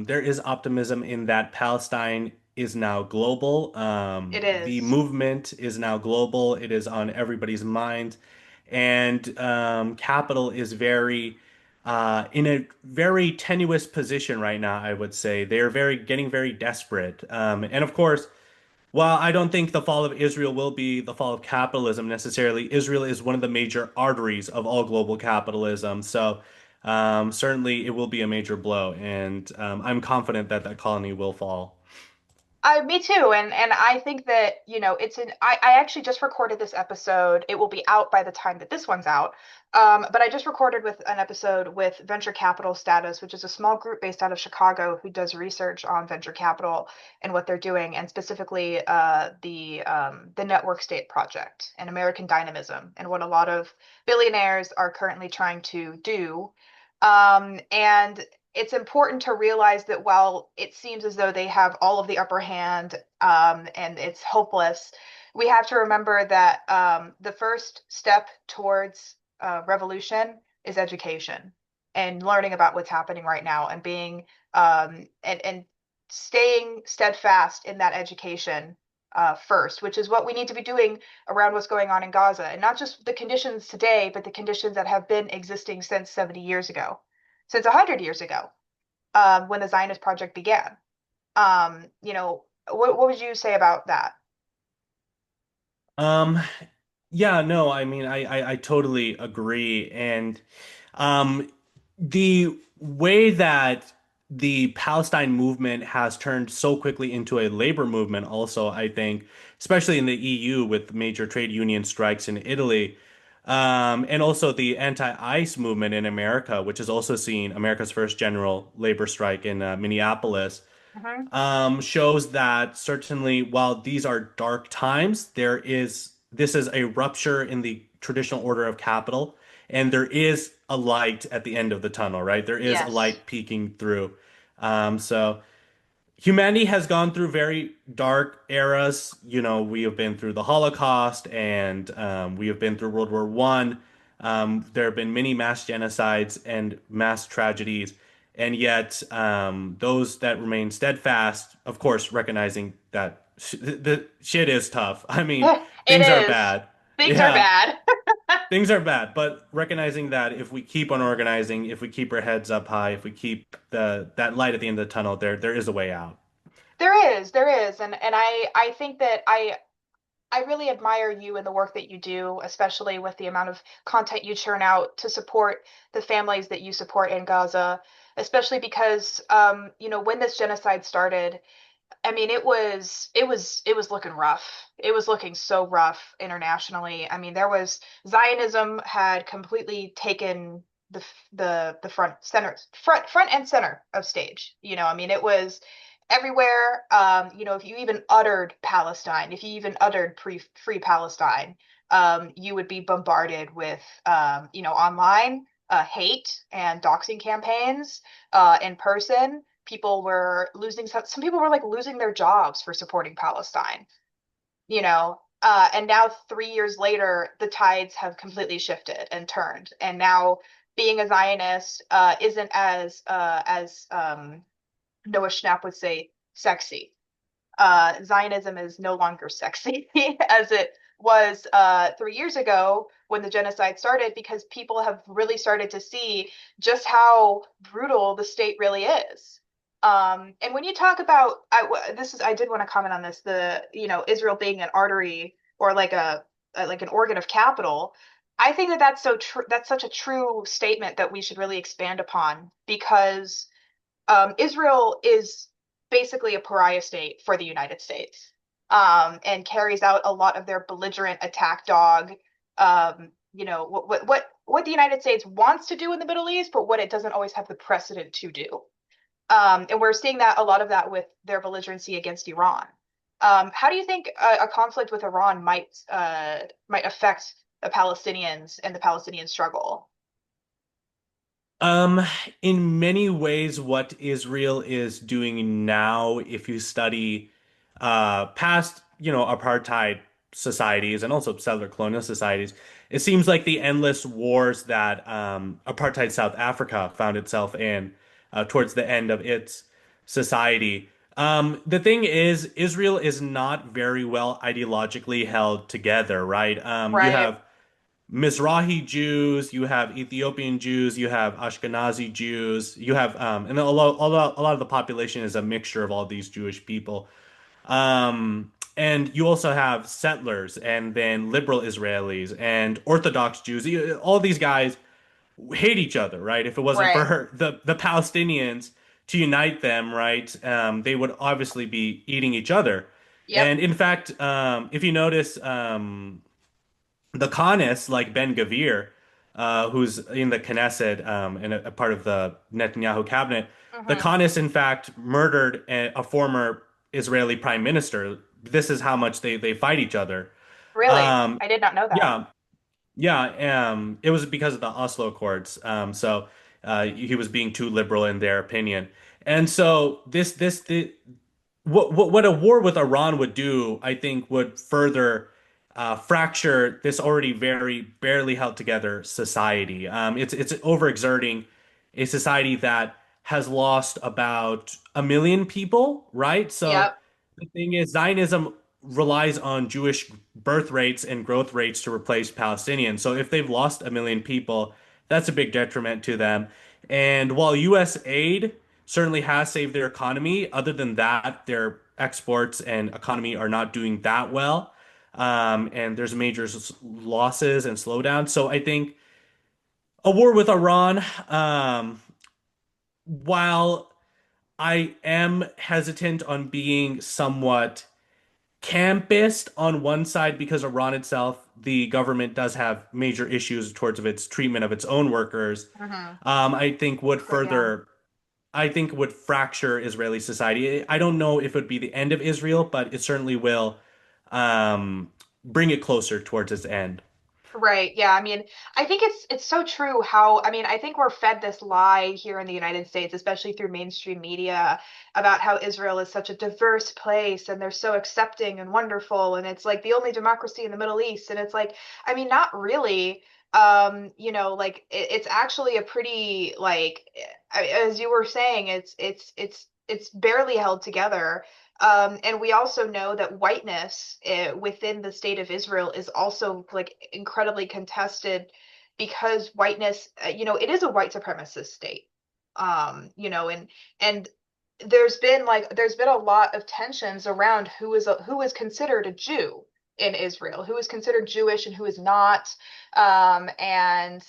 there is optimism in that Palestine is now global. It The is. movement is now global. It is on everybody's mind, and capital is very in a very tenuous position right now, I would say. They are very getting very desperate. And of course, while I don't think the fall of Israel will be the fall of capitalism necessarily, Israel is one of the major arteries of all global capitalism. So certainly it will be a major blow, and I'm confident that that colony will fall. Me too, and I think that it's an. I actually just recorded this episode. It will be out by the time that this one's out. But I just recorded with an episode with Venture Capital Status, which is a small group based out of Chicago who does research on venture capital and what they're doing, and specifically the Network State Project and American Dynamism, and what a lot of billionaires are currently trying to do. And it's important to realize that while it seems as though they have all of the upper hand, and it's hopeless, we have to remember that the first step towards revolution is education and learning about what's happening right now and being and staying steadfast in that education first, which is what we need to be doing around what's going on in Gaza, and not just the conditions today, but the conditions that have been existing since 70 years ago, since 100 years ago, when the Zionist project began. What would you say about that? Um, yeah, no, I mean, I totally agree. And um, the way that the Palestine movement has turned so quickly into a labor movement, also, I think, especially in the EU with major trade union strikes in Italy, and also the anti-ICE movement in America, which has also seen America's first general labor strike in Minneapolis, Hmm. shows that certainly while these are dark times, this is a rupture in the traditional order of capital, and there is a light at the end of the tunnel, right? There is a Yes. light peeking through. So humanity has gone through very dark eras. You know, we have been through the Holocaust, and we have been through World War One. There have been many mass genocides and mass tragedies, and yet those that remain steadfast, of course, recognizing that the shit is tough. I mean, It things are is. bad. Things are Yeah, bad. things are bad, but recognizing that if we keep on organizing, if we keep our heads up high, if we keep the that light at the end of the tunnel, there is a way out. There is, and I think that I really admire you and the work that you do, especially with the amount of content you churn out to support the families that you support in Gaza, especially because when this genocide started, I mean, it was looking rough. It was looking so rough internationally. I mean, there was Zionism had completely taken the front and center of stage. I mean, it was everywhere. If you even uttered Palestine, if you even uttered free Palestine, you would be bombarded with, online hate and doxing campaigns. In person, people were losing some people were like losing their jobs for supporting Palestine. And now 3 years later, the tides have completely shifted and turned, and now being a Zionist isn't as Noah Schnapp would say, sexy. Zionism is no longer sexy as it was 3 years ago when the genocide started, because people have really started to see just how brutal the state really is. And when you talk about, I did want to comment on this, Israel being an artery or like an organ of capital. I think that that's so true. That's such a true statement that we should really expand upon, because Israel is basically a pariah state for the United States, and carries out a lot of their belligerent attack dog. What the United States wants to do in the Middle East, but what it doesn't always have the precedent to do. And we're seeing that a lot of that with their belligerency against Iran. How do you think a conflict with Iran might affect the Palestinians and the Palestinian struggle? Um, in many ways, what Israel is doing now, if you study past, apartheid societies and also settler colonial societies, it seems like the endless wars that apartheid South Africa found itself in towards the end of its society. The thing is, Israel is not very well ideologically held together, right? You Right. have Mizrahi Jews, you have Ethiopian Jews, you have Ashkenazi Jews, you have and a lot of the population is a mixture of all these Jewish people. And you also have settlers and then liberal Israelis and Orthodox Jews. All these guys hate each other, right? If it wasn't Right. for the Palestinians to unite them, right, they would obviously be eating each other. Yep. And in fact, if you notice, the Khanis, like Ben Gavir, who's in the Knesset and a part of the Netanyahu cabinet, the Hmm. Khanis, in fact, murdered a former Israeli prime minister. This is how much they fight each other. Really? Um, I did not know that. yeah, yeah. It was because of the Oslo Accords. So he was being too liberal in their opinion, and so what a war with Iran would do, I think, would further fracture this already very barely held together society. It's overexerting a society that has lost about 1 million people, right? So Yep. the thing is, Zionism relies on Jewish birth rates and growth rates to replace Palestinians. So if they've lost 1 million people, that's a big detriment to them. And while U.S. aid certainly has saved their economy, other than that, their exports and economy are not doing that well. And there's major losses and slowdowns. So I think a war with Iran, while I am hesitant on being somewhat campist on one side because Iran itself, the government does have major issues towards of its treatment of its own workers. Hmm. I think would Yeah. further, I think would fracture Israeli society. I don't know if it would be the end of Israel, but it certainly will um, bring it closer towards its end. Right. Yeah. I mean, I think it's so true how, I mean, I think we're fed this lie here in the United States, especially through mainstream media, about how Israel is such a diverse place and they're so accepting and wonderful, and it's like the only democracy in the Middle East. And it's like, I mean, not really. Like it's actually a pretty like, as you were saying, it's barely held together. And we also know that whiteness within the state of Israel is also like incredibly contested, because whiteness, it is a white supremacist state. And there's been a lot of tensions around who is considered a Jew in Israel, who is considered Jewish and who is not, and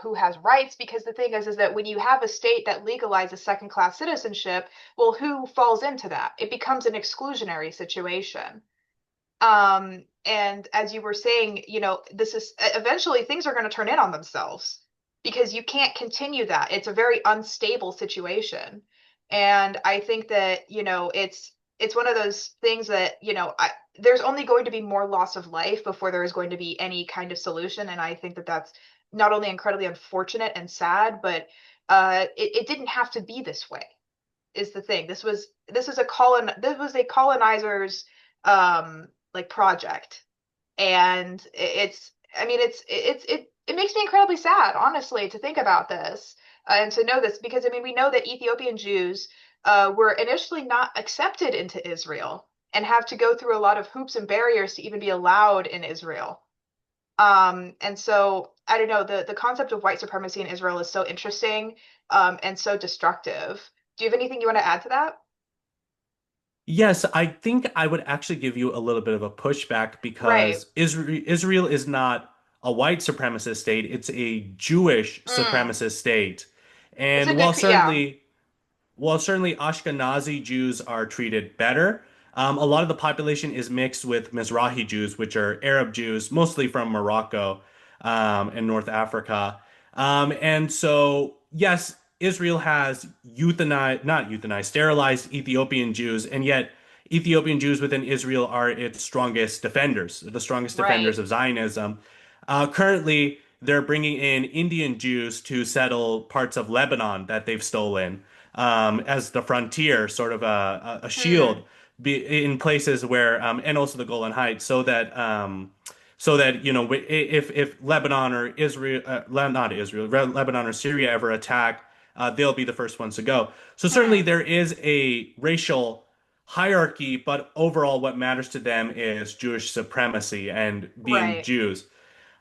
who has rights. Because the thing is that when you have a state that legalizes second class citizenship, well, who falls into that? It becomes an exclusionary situation. And as you were saying, this is eventually things are going to turn in on themselves, because you can't continue that. It's a very unstable situation. And I think that, it's one of those things that, there's only going to be more loss of life before there is going to be any kind of solution. And I think that that's not only incredibly unfortunate and sad, but it didn't have to be this way, is the thing. This was a colonizer's like project. And it's I mean it makes me incredibly sad, honestly, to think about this, and to know this, because I mean we know that Ethiopian Jews were initially not accepted into Israel and have to go through a lot of hoops and barriers to even be allowed in Israel. And so I don't know, the concept of white supremacy in Israel is so interesting, and so destructive. Do you have anything you want to add to that? Yes, I think I would actually give you a little bit of a pushback Right. because Israel is not a white supremacist state, it's a Jewish Mm. supremacist state. It's a And good, yeah. while certainly Ashkenazi Jews are treated better, a lot of the population is mixed with Mizrahi Jews, which are Arab Jews, mostly from Morocco, and North Africa. And so, yes, Israel has not euthanized, sterilized Ethiopian Jews, and yet Ethiopian Jews within Israel are its strongest defenders, the strongest Right. defenders of Zionism. Currently, they're bringing in Indian Jews to settle parts of Lebanon that they've stolen, as the frontier, sort of a shield Hmm. in places where, and also the Golan Heights, so that if Lebanon or Israel, not Israel, Lebanon or Syria ever attack, they'll be the first ones to go. So certainly Hmm. there is a racial hierarchy, but overall, what matters to them is Jewish supremacy and being Right. Jews.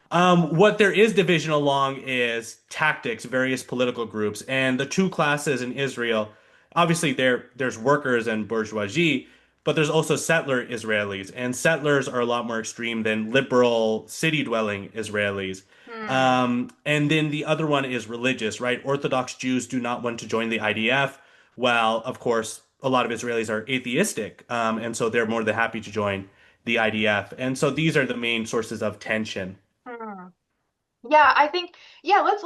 What there is division along is tactics, various political groups, and the two classes in Israel. Obviously, there's workers and bourgeoisie, but there's also settler Israelis, and settlers are a lot more extreme than liberal city-dwelling Israelis. Hmm. And then the other one is religious, right? Orthodox Jews do not want to join the IDF, while of course a lot of Israelis are atheistic, and so they're more than happy to join the IDF. And so these are the main sources of tension. Hmm. Yeah, I think, yeah, let's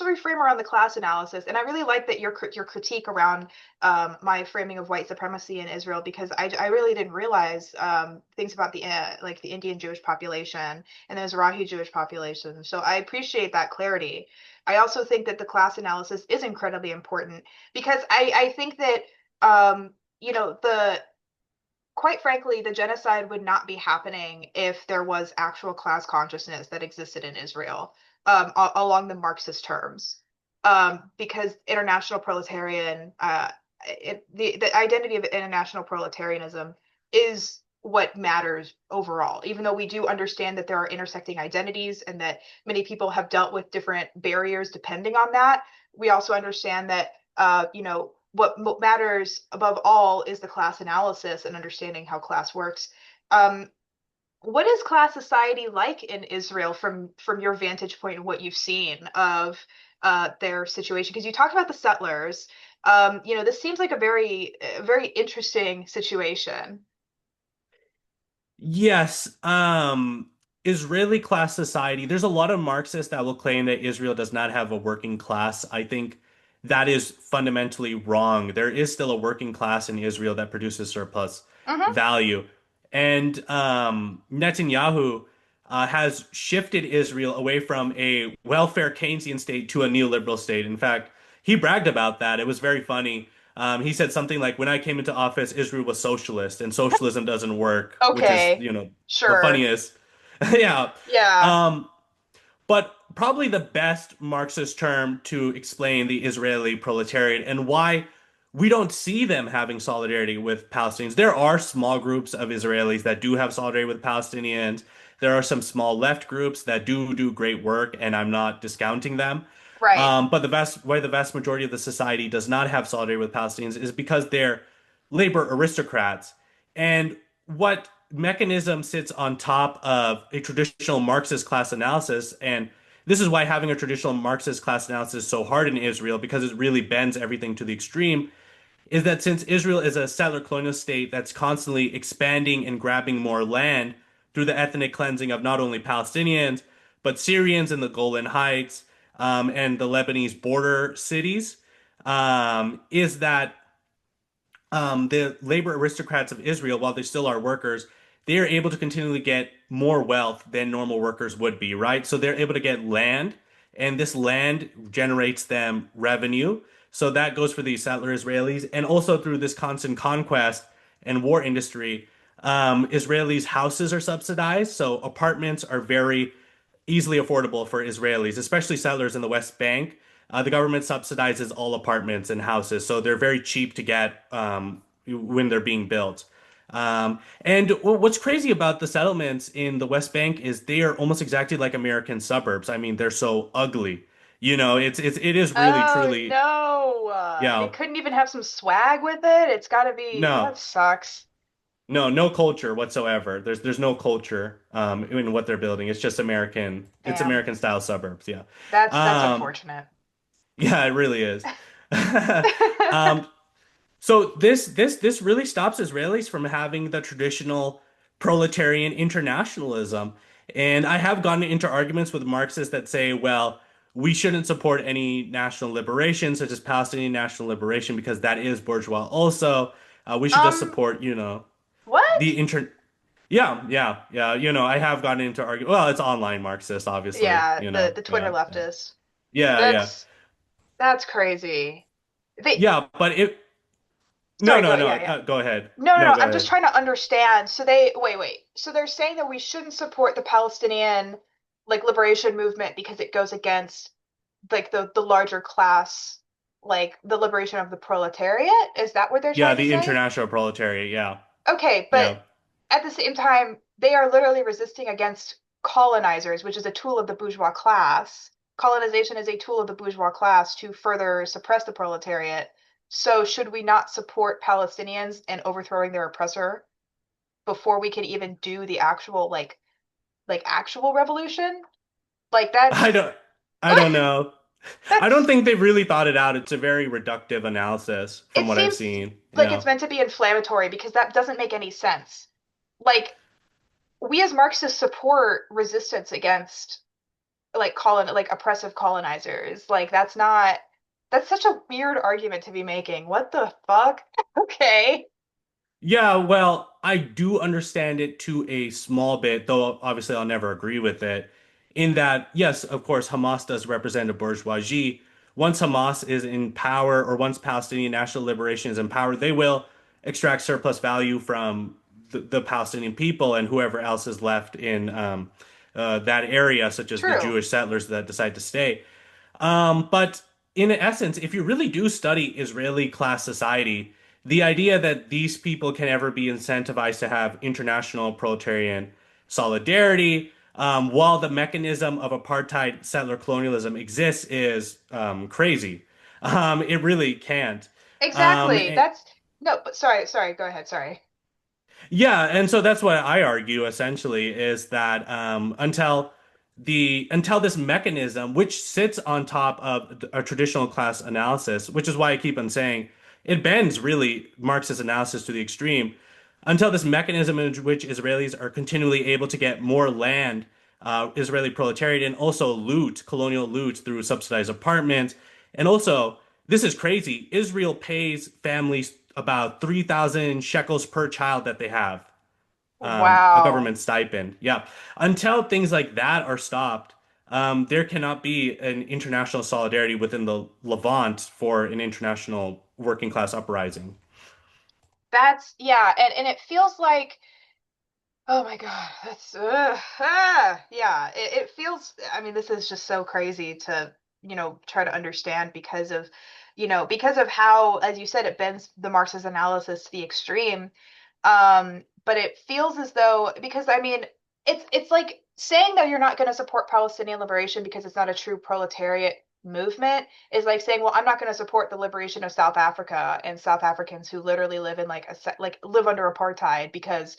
reframe around the class analysis. And I really like that your critique around my framing of white supremacy in Israel, because I really didn't realize things about the like the Indian Jewish population and the Mizrahi Jewish population. So I appreciate that clarity. I also think that the class analysis is incredibly important, because I think that the quite frankly, the genocide would not be happening if there was actual class consciousness that existed in Israel, along the Marxist terms. Because international proletarian, the identity of international proletarianism is what matters overall. Even though we do understand that there are intersecting identities and that many people have dealt with different barriers depending on that, we also understand that what matters above all is the class analysis and understanding how class works. Um, what is class society like in Israel from your vantage point and what you've seen of their situation? Because you talked about the settlers. This seems like a very interesting situation. Yes, Israeli class society. There's a lot of Marxists that will claim that Israel does not have a working class. I think that is fundamentally wrong. There is still a working class in Israel that produces surplus Hmm. value. And Netanyahu has shifted Israel away from a welfare Keynesian state to a neoliberal state. In fact, he bragged about that. It was very funny. He said something like, "When I came into office, Israel was socialist, and socialism doesn't work," which is, Okay, the sure. funniest. Yeah. Yeah, Um, but probably the best Marxist term to explain the Israeli proletariat and why we don't see them having solidarity with Palestinians. There are small groups of Israelis that do have solidarity with Palestinians. There are some small left groups that do great work, and I'm not discounting them. right. But the vast majority of the society does not have solidarity with Palestinians is because they're labor aristocrats. And what mechanism sits on top of a traditional Marxist class analysis, and this is why having a traditional Marxist class analysis is so hard in Israel, because it really bends everything to the extreme, is that since Israel is a settler colonial state that's constantly expanding and grabbing more land through the ethnic cleansing of not only Palestinians, but Syrians in the Golan Heights, and the Lebanese border cities, is that the labor aristocrats of Israel, while they still are workers, they are able to continually get more wealth than normal workers would be, right? So they're able to get land, and this land generates them revenue. So that goes for these settler Israelis, and also through this constant conquest and war industry, Israelis' houses are subsidized. So apartments are very easily affordable for Israelis, especially settlers in the West Bank. The government subsidizes all apartments and houses, so they're very cheap to get when they're being built. And what's crazy about the settlements in the West Bank is they are almost exactly like American suburbs. I mean, they're so ugly. It is really Oh truly, no. They yeah. couldn't even have some swag with it. It's gotta be, No, that sucks. no culture whatsoever. There's no culture in what they're building. It's just American. It's Damn. American style suburbs. Yeah. That's Um, unfortunate. yeah, it really is. Um, So this really stops Israelis from having the traditional proletarian internationalism. And I have gotten into arguments with Marxists that say, well, we shouldn't support any national liberation, such as Palestinian national liberation, because that is bourgeois also. We should just Um, support, what? the inter. Yeah, yeah, yeah. I have gotten into argument. Well, it's online Marxist, obviously. Yeah, the Twitter Yeah, yeah, leftists. yeah, yeah, That's crazy. They yeah. But it. No, Sorry, no, go no. yeah, yeah. Go ahead. No, no, No, no. go I'm just ahead. trying to understand. So they wait. So they're saying that we shouldn't support the Palestinian like liberation movement because it goes against like the larger class, like the liberation of the proletariat? Is that what they're Yeah, trying to the say? international proletariat. Yeah, Okay, but yeah. at the same time, they are literally resisting against colonizers, which is a tool of the bourgeois class. Colonization is a tool of the bourgeois class to further suppress the proletariat. So, should we not support Palestinians in overthrowing their oppressor before we can even do the actual like actual revolution? Like I that's don't, I don't know. I don't that's think they've really thought it out. It's a very reductive analysis from it what I've seems seen. like it's Yeah. meant to be inflammatory because that doesn't make any sense. Like we as Marxists support resistance against like oppressive colonizers. Like that's such a weird argument to be making. What the fuck? Okay. Yeah, well, I do understand it to a small bit, though obviously I'll never agree with it. In that, yes, of course, Hamas does represent a bourgeoisie. Once Hamas is in power, or once Palestinian National Liberation is in power, they will extract surplus value from the Palestinian people and whoever else is left in that area, such as the True. Jewish settlers that decide to stay. But in essence, if you really do study Israeli class society, the idea that these people can ever be incentivized to have international proletarian solidarity, while the mechanism of apartheid settler colonialism exists, is crazy. It really can't. Exactly. And That's no, but sorry, go ahead, sorry. yeah, and so that's what I argue essentially is that until this mechanism, which sits on top of a traditional class analysis, which is why I keep on saying it bends really Marxist analysis to the extreme, until this mechanism in which Israelis are continually able to get more land, Israeli proletariat, and also loot, colonial loot through subsidized apartments, and also this is crazy. Israel pays families about 3,000 shekels per child that they have, a Wow. government stipend. Yeah. Until things like that are stopped, there cannot be an international solidarity within the Levant for an international working class uprising. That's yeah, and it feels like oh my God, that's yeah. It feels. I mean, this is just so crazy to try to understand because of because of how, as you said, it bends the Marxist analysis to the extreme. But it feels as though because I mean, it's like saying that you're not going to support Palestinian liberation because it's not a true proletariat movement is like saying, well, I'm not going to support the liberation of South Africa and South Africans who literally live in like live under apartheid because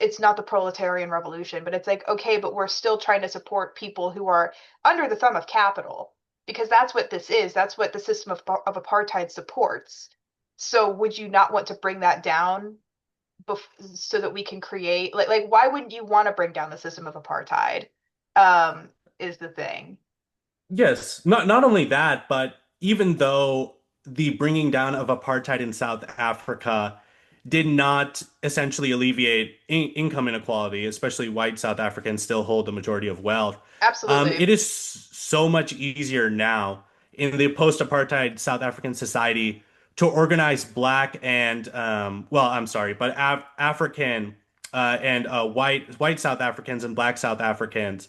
it's not the proletarian revolution, but it's like okay, but we're still trying to support people who are under the thumb of capital because that's what this is. That's what the system of apartheid supports. So would you not want to bring that down so that we can create like why wouldn't you want to bring down the system of apartheid? Is the thing. Yes, not only that, but even though the bringing down of apartheid in South Africa did not essentially alleviate income inequality, especially white South Africans still hold the majority of wealth. Absolutely. It is so much easier now in the post-apartheid South African society to organize black and well, I'm sorry, but African and white South Africans and black South Africans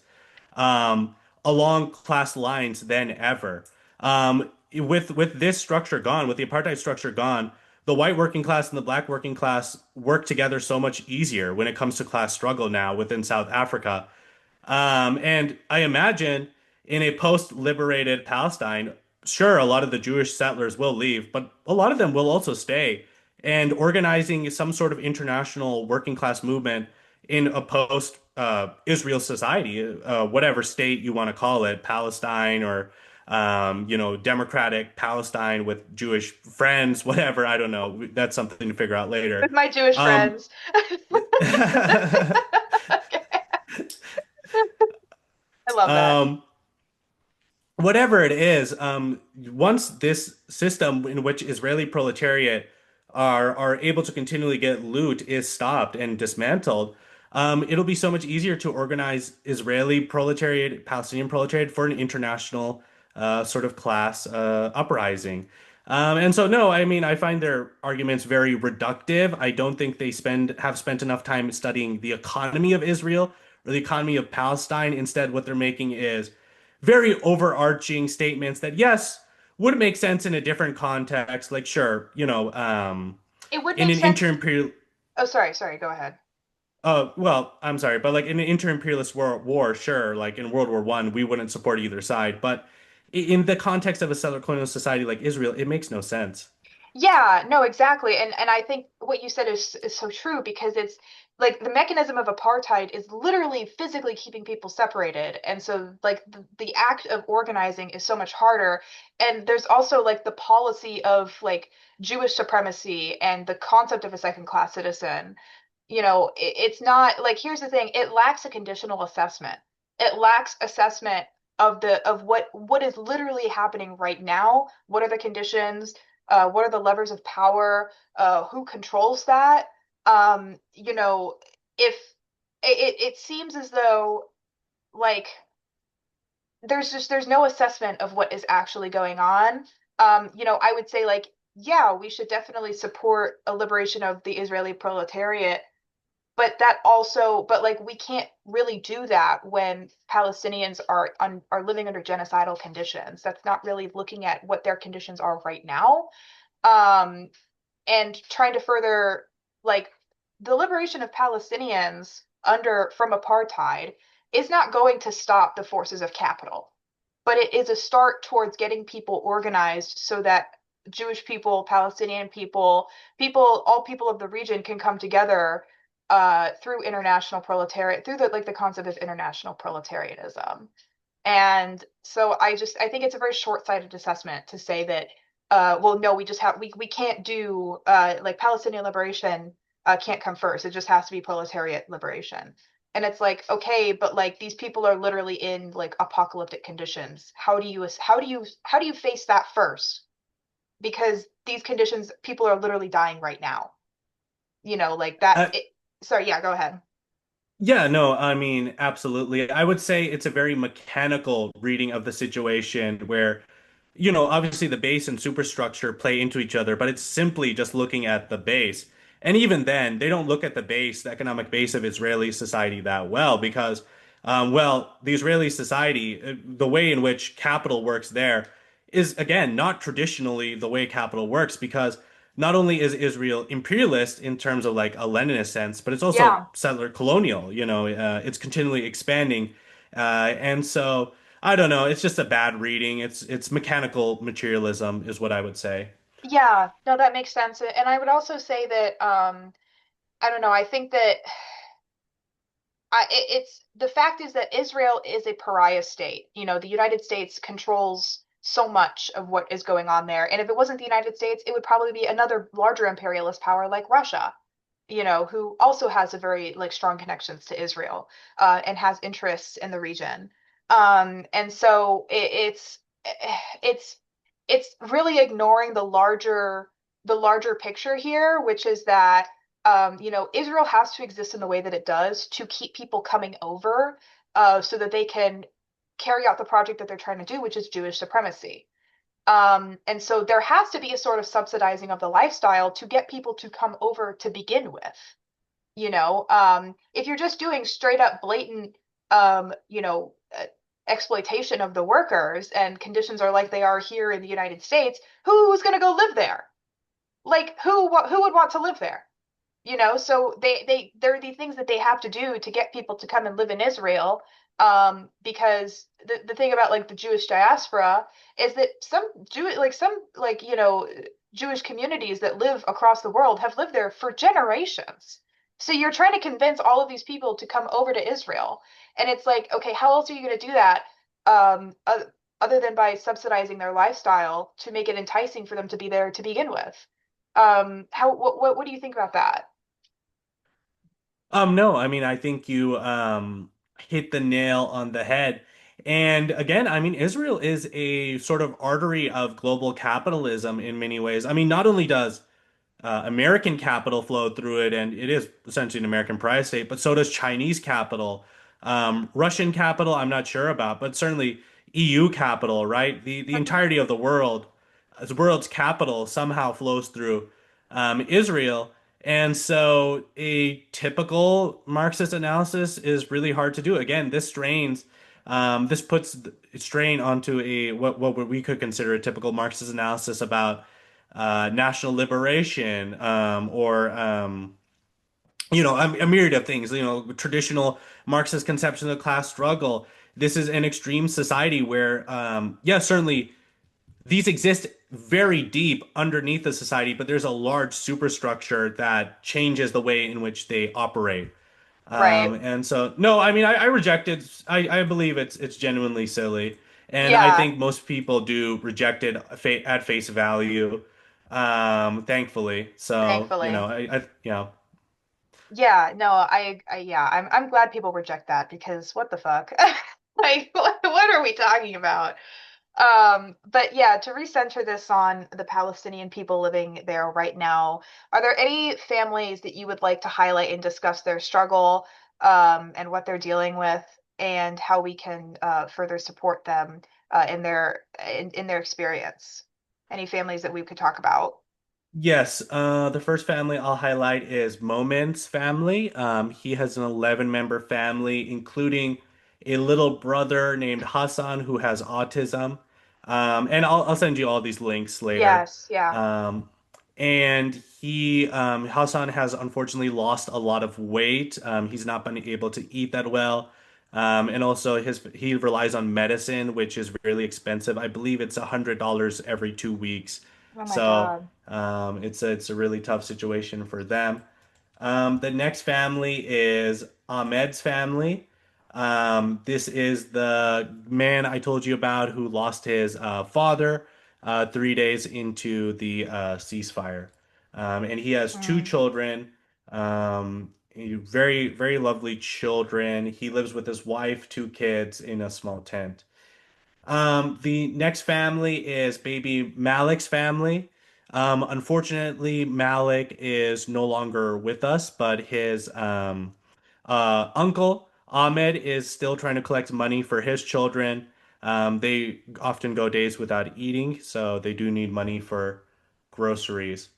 um, along class lines than ever. With this structure gone, with the apartheid structure gone, the white working class and the black working class work together so much easier when it comes to class struggle now within South Africa. And I imagine in a post-liberated Palestine, sure, a lot of the Jewish settlers will leave, but a lot of them will also stay. And organizing some sort of international working class movement in a post Israel society, whatever state you want to call it, Palestine or democratic Palestine with Jewish friends, whatever, I don't know. That's something to figure out later. With my Jewish Um, friends. I love that. um, whatever it is, once this system in which Israeli proletariat are able to continually get loot is stopped and dismantled, it'll be so much easier to organize Israeli proletariat, Palestinian proletariat for an international sort of class uprising. And so, no, I mean, I find their arguments very reductive. I don't think they have spent enough time studying the economy of Israel or the economy of Palestine. Instead, what they're making is very overarching statements that, yes, would make sense in a different context. Like, sure, It would in make an sense. inter-imperial, Oh, sorry, go ahead. well, I'm sorry, but like in an inter-imperialist war, sure, like in World War One, we wouldn't support either side. But in the context of a settler colonial society like Israel, it makes no sense. Yeah, no, exactly. And I think what you said is so true because it's like the mechanism of apartheid is literally physically keeping people separated. And so like the act of organizing is so much harder. And there's also like the policy of like Jewish supremacy and the concept of a second class citizen. It's not like here's the thing, it lacks a conditional assessment. It lacks assessment of what is literally happening right now. What are the conditions? What are the levers of power? Who controls that? If it seems as though like there's no assessment of what is actually going on. I would say like, yeah, we should definitely support a liberation of the Israeli proletariat, but like we can't really do that when Palestinians are living under genocidal conditions. That's not really looking at what their conditions are right now. Um, and trying to further like the liberation of Palestinians under from apartheid is not going to stop the forces of capital, but it is a start towards getting people organized so that Jewish people, Palestinian people, all people of the region can come together through international proletariat, through the concept of international proletarianism. And so I think it's a very short-sighted assessment to say that well no we can't do like Palestinian liberation can't come first. It just has to be proletariat liberation. And it's like, okay, but like these people are literally in like apocalyptic conditions. How do you face that first? Because these conditions, people are literally dying right now. Like that Uh, sorry, yeah, go ahead. Yeah, no, I mean, absolutely. I would say it's a very mechanical reading of the situation where, obviously the base and superstructure play into each other, but it's simply just looking at the base. And even then, they don't look at the base, the economic base of Israeli society that well because, well, the Israeli society, the way in which capital works there is, again, not traditionally the way capital works because not only is Israel imperialist in terms of like a Leninist sense, but it's also Yeah. settler colonial. It's continually expanding, and so I don't know. It's just a bad reading. It's mechanical materialism, is what I would say. Yeah, no, that makes sense. And I would also say that I don't know, I think that it's the fact is that Israel is a pariah state. The United States controls so much of what is going on there. And if it wasn't the United States, it would probably be another larger imperialist power like Russia, who also has a very like strong connections to Israel and has interests in the region. And so it's it's really ignoring the larger picture here, which is that Israel has to exist in the way that it does to keep people coming over, so that they can carry out the project that they're trying to do, which is Jewish supremacy. And so there has to be a sort of subsidizing of the lifestyle to get people to come over to begin with. If you're just doing straight up blatant, exploitation of the workers and conditions are like they are here in the United States, who's going to go live there? Like who would want to live there? So there are these things that they have to do to get people to come and live in Israel, because the thing about like the Jewish diaspora is that some Jewish communities that live across the world have lived there for generations. So you're trying to convince all of these people to come over to Israel, and it's like, okay, how else are you going to do that, um, other than by subsidizing their lifestyle to make it enticing for them to be there to begin with? How what do you think about that? No, I mean, I think you hit the nail on the head. And again, I mean, Israel is a sort of artery of global capitalism in many ways. I mean, not only does American capital flow through it, and it is essentially an American private state, but so does Chinese capital. Russian capital, I'm not sure about, but certainly EU capital, right? The entirety of the world, the world's capital somehow flows through Israel. And so a typical Marxist analysis is really hard to do. Again, this puts strain onto a what we could consider a typical Marxist analysis about national liberation, or a myriad of things. Traditional Marxist conception of class struggle. This is an extreme society where, yeah, certainly these exist very deep underneath the society, but there's a large superstructure that changes the way in which they operate. Right. And so, no, I mean, I reject it. I believe it's genuinely silly, and I Yeah, think most people do reject it at face value. Thankfully. So, thankfully. I. Yeah, no, yeah, I'm glad people reject that because what the fuck? Like, what are we talking about? But yeah, to recenter this on the Palestinian people living there right now, are there any families that you would like to highlight and discuss their struggle, and what they're dealing with, and how we can further support them in their experience? Any families that we could talk about? Yes, the first family I'll highlight is Moment's family. He has an 11-member family, including a little brother named Hassan who has autism. And I'll send you all these links later. Yes, yeah. Um, and Hassan has unfortunately lost a lot of weight. He's not been able to eat that well. And also he relies on medicine, which is really expensive. I believe it's $100 every 2 weeks. Oh my So God. it's a really tough situation for them. The next family is Ahmed's family. This is the man I told you about who lost his father 3 days into the ceasefire. And he has two Mm. children, very, very lovely children. He lives with his wife, two kids in a small tent. The next family is baby Malik's family. Unfortunately, Malik is no longer with us, but his uncle Ahmed is still trying to collect money for his children. They often go days without eating, so they do need money for groceries.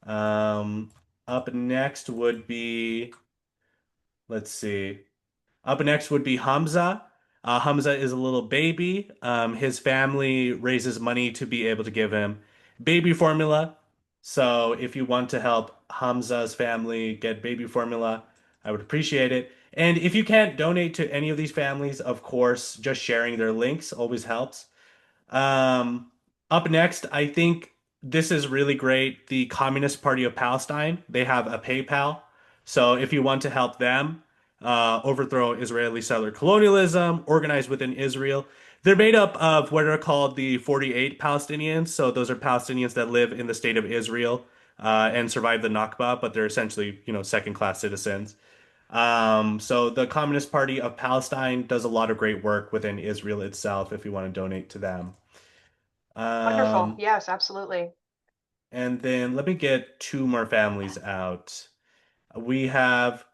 Um, Up next would be, let's see. Up next would be Hamza. Hamza is a little baby. His family raises money to be able to give him baby formula. So if you want to help Hamza's family get baby formula, I would appreciate it. And if you can't donate to any of these families, of course, just sharing their links always helps. Um, Up next, I think this is really great. The Communist Party of Palestine, they have a PayPal. So if you want to help them overthrow Israeli settler colonialism, organize within Israel, they're made up of what are called the 48 Palestinians. So those are Palestinians that live in the state of Israel and survive the Nakba, but they're essentially, second-class citizens. So the Communist Party of Palestine does a lot of great work within Israel itself if you want to donate to them. Wonderful. Um, Yes, absolutely. and then let me get two more families out. We have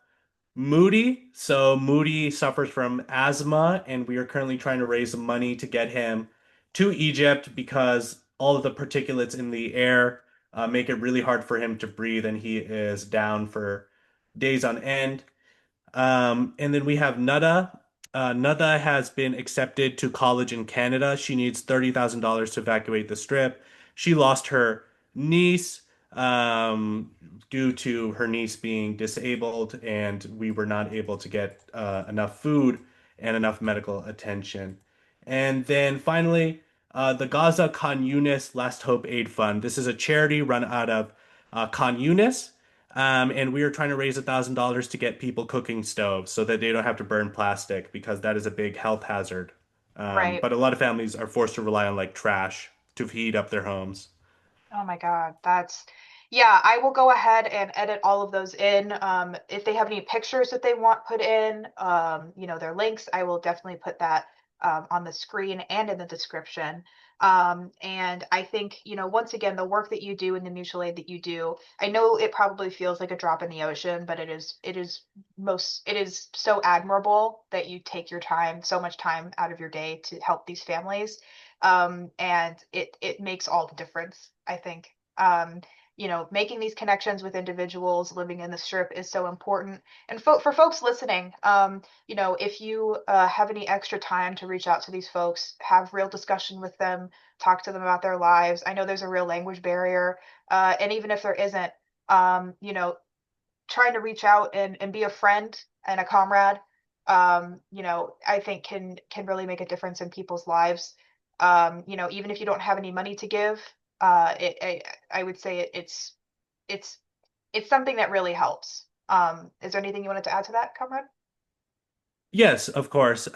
Moody. So Moody suffers from asthma, and we are currently trying to raise some money to get him to Egypt because all of the particulates in the air make it really hard for him to breathe, and he is down for days on end. And then we have Nada. Nada has been accepted to college in Canada. She needs $30,000 to evacuate the strip. She lost her niece due to her niece being disabled, and we were not able to get enough food and enough medical attention. And then finally, the Gaza Khan Yunis Last Hope Aid Fund. This is a charity run out of Khan Yunis. And we are trying to raise $1,000 to get people cooking stoves so that they don't have to burn plastic because that is a big health hazard. Right. But a lot of families are forced to rely on like trash to heat up their homes. Oh my God, yeah, I will go ahead and edit all of those in. If they have any pictures that they want put in, their links, I will definitely put that on the screen and in the description. And I think, once again, the work that you do and the mutual aid that you do, I know it probably feels like a drop in the ocean, but it is so admirable that you take your time, so much time out of your day to help these families. And it makes all the difference, I think. Making these connections with individuals living in the strip is so important. And for folks listening, if you have any extra time to reach out to these folks, have real discussion with them, talk to them about their lives. I know there's a real language barrier, and even if there isn't, trying to reach out and be a friend and a comrade, I think can really make a difference in people's lives. Even if you don't have any money to give, I would say it's it's something that really helps. Is there anything you wanted to add to that, comrade? Yes, of course.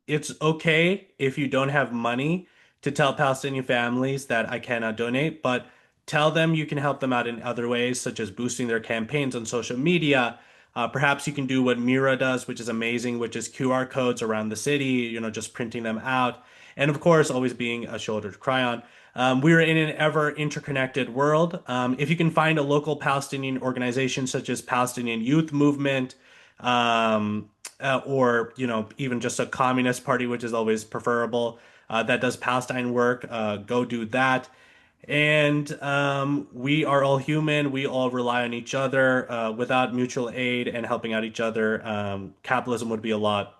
It's okay if you don't have money to tell Palestinian families that I cannot donate, but tell them you can help them out in other ways, such as boosting their campaigns on social media. Perhaps you can do what Mira does, which is amazing, which is QR codes around the city, just printing them out. And of course, always being a shoulder to cry on. We're in an ever interconnected world. If you can find a local Palestinian organization such as Palestinian Youth Movement, um, or even just a communist party, which is always preferable. That does Palestine work. Go do that. And we are all human. We all rely on each other. Without mutual aid and helping out each other, capitalism would be a lot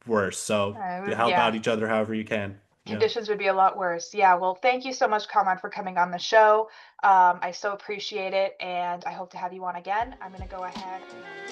worse. So help Yeah, out each other however you can. Yeah. conditions would be a lot worse. Yeah, well, thank you so much, comrade, for coming on the show. I so appreciate it, and I hope to have you on again. I'm going to go ahead and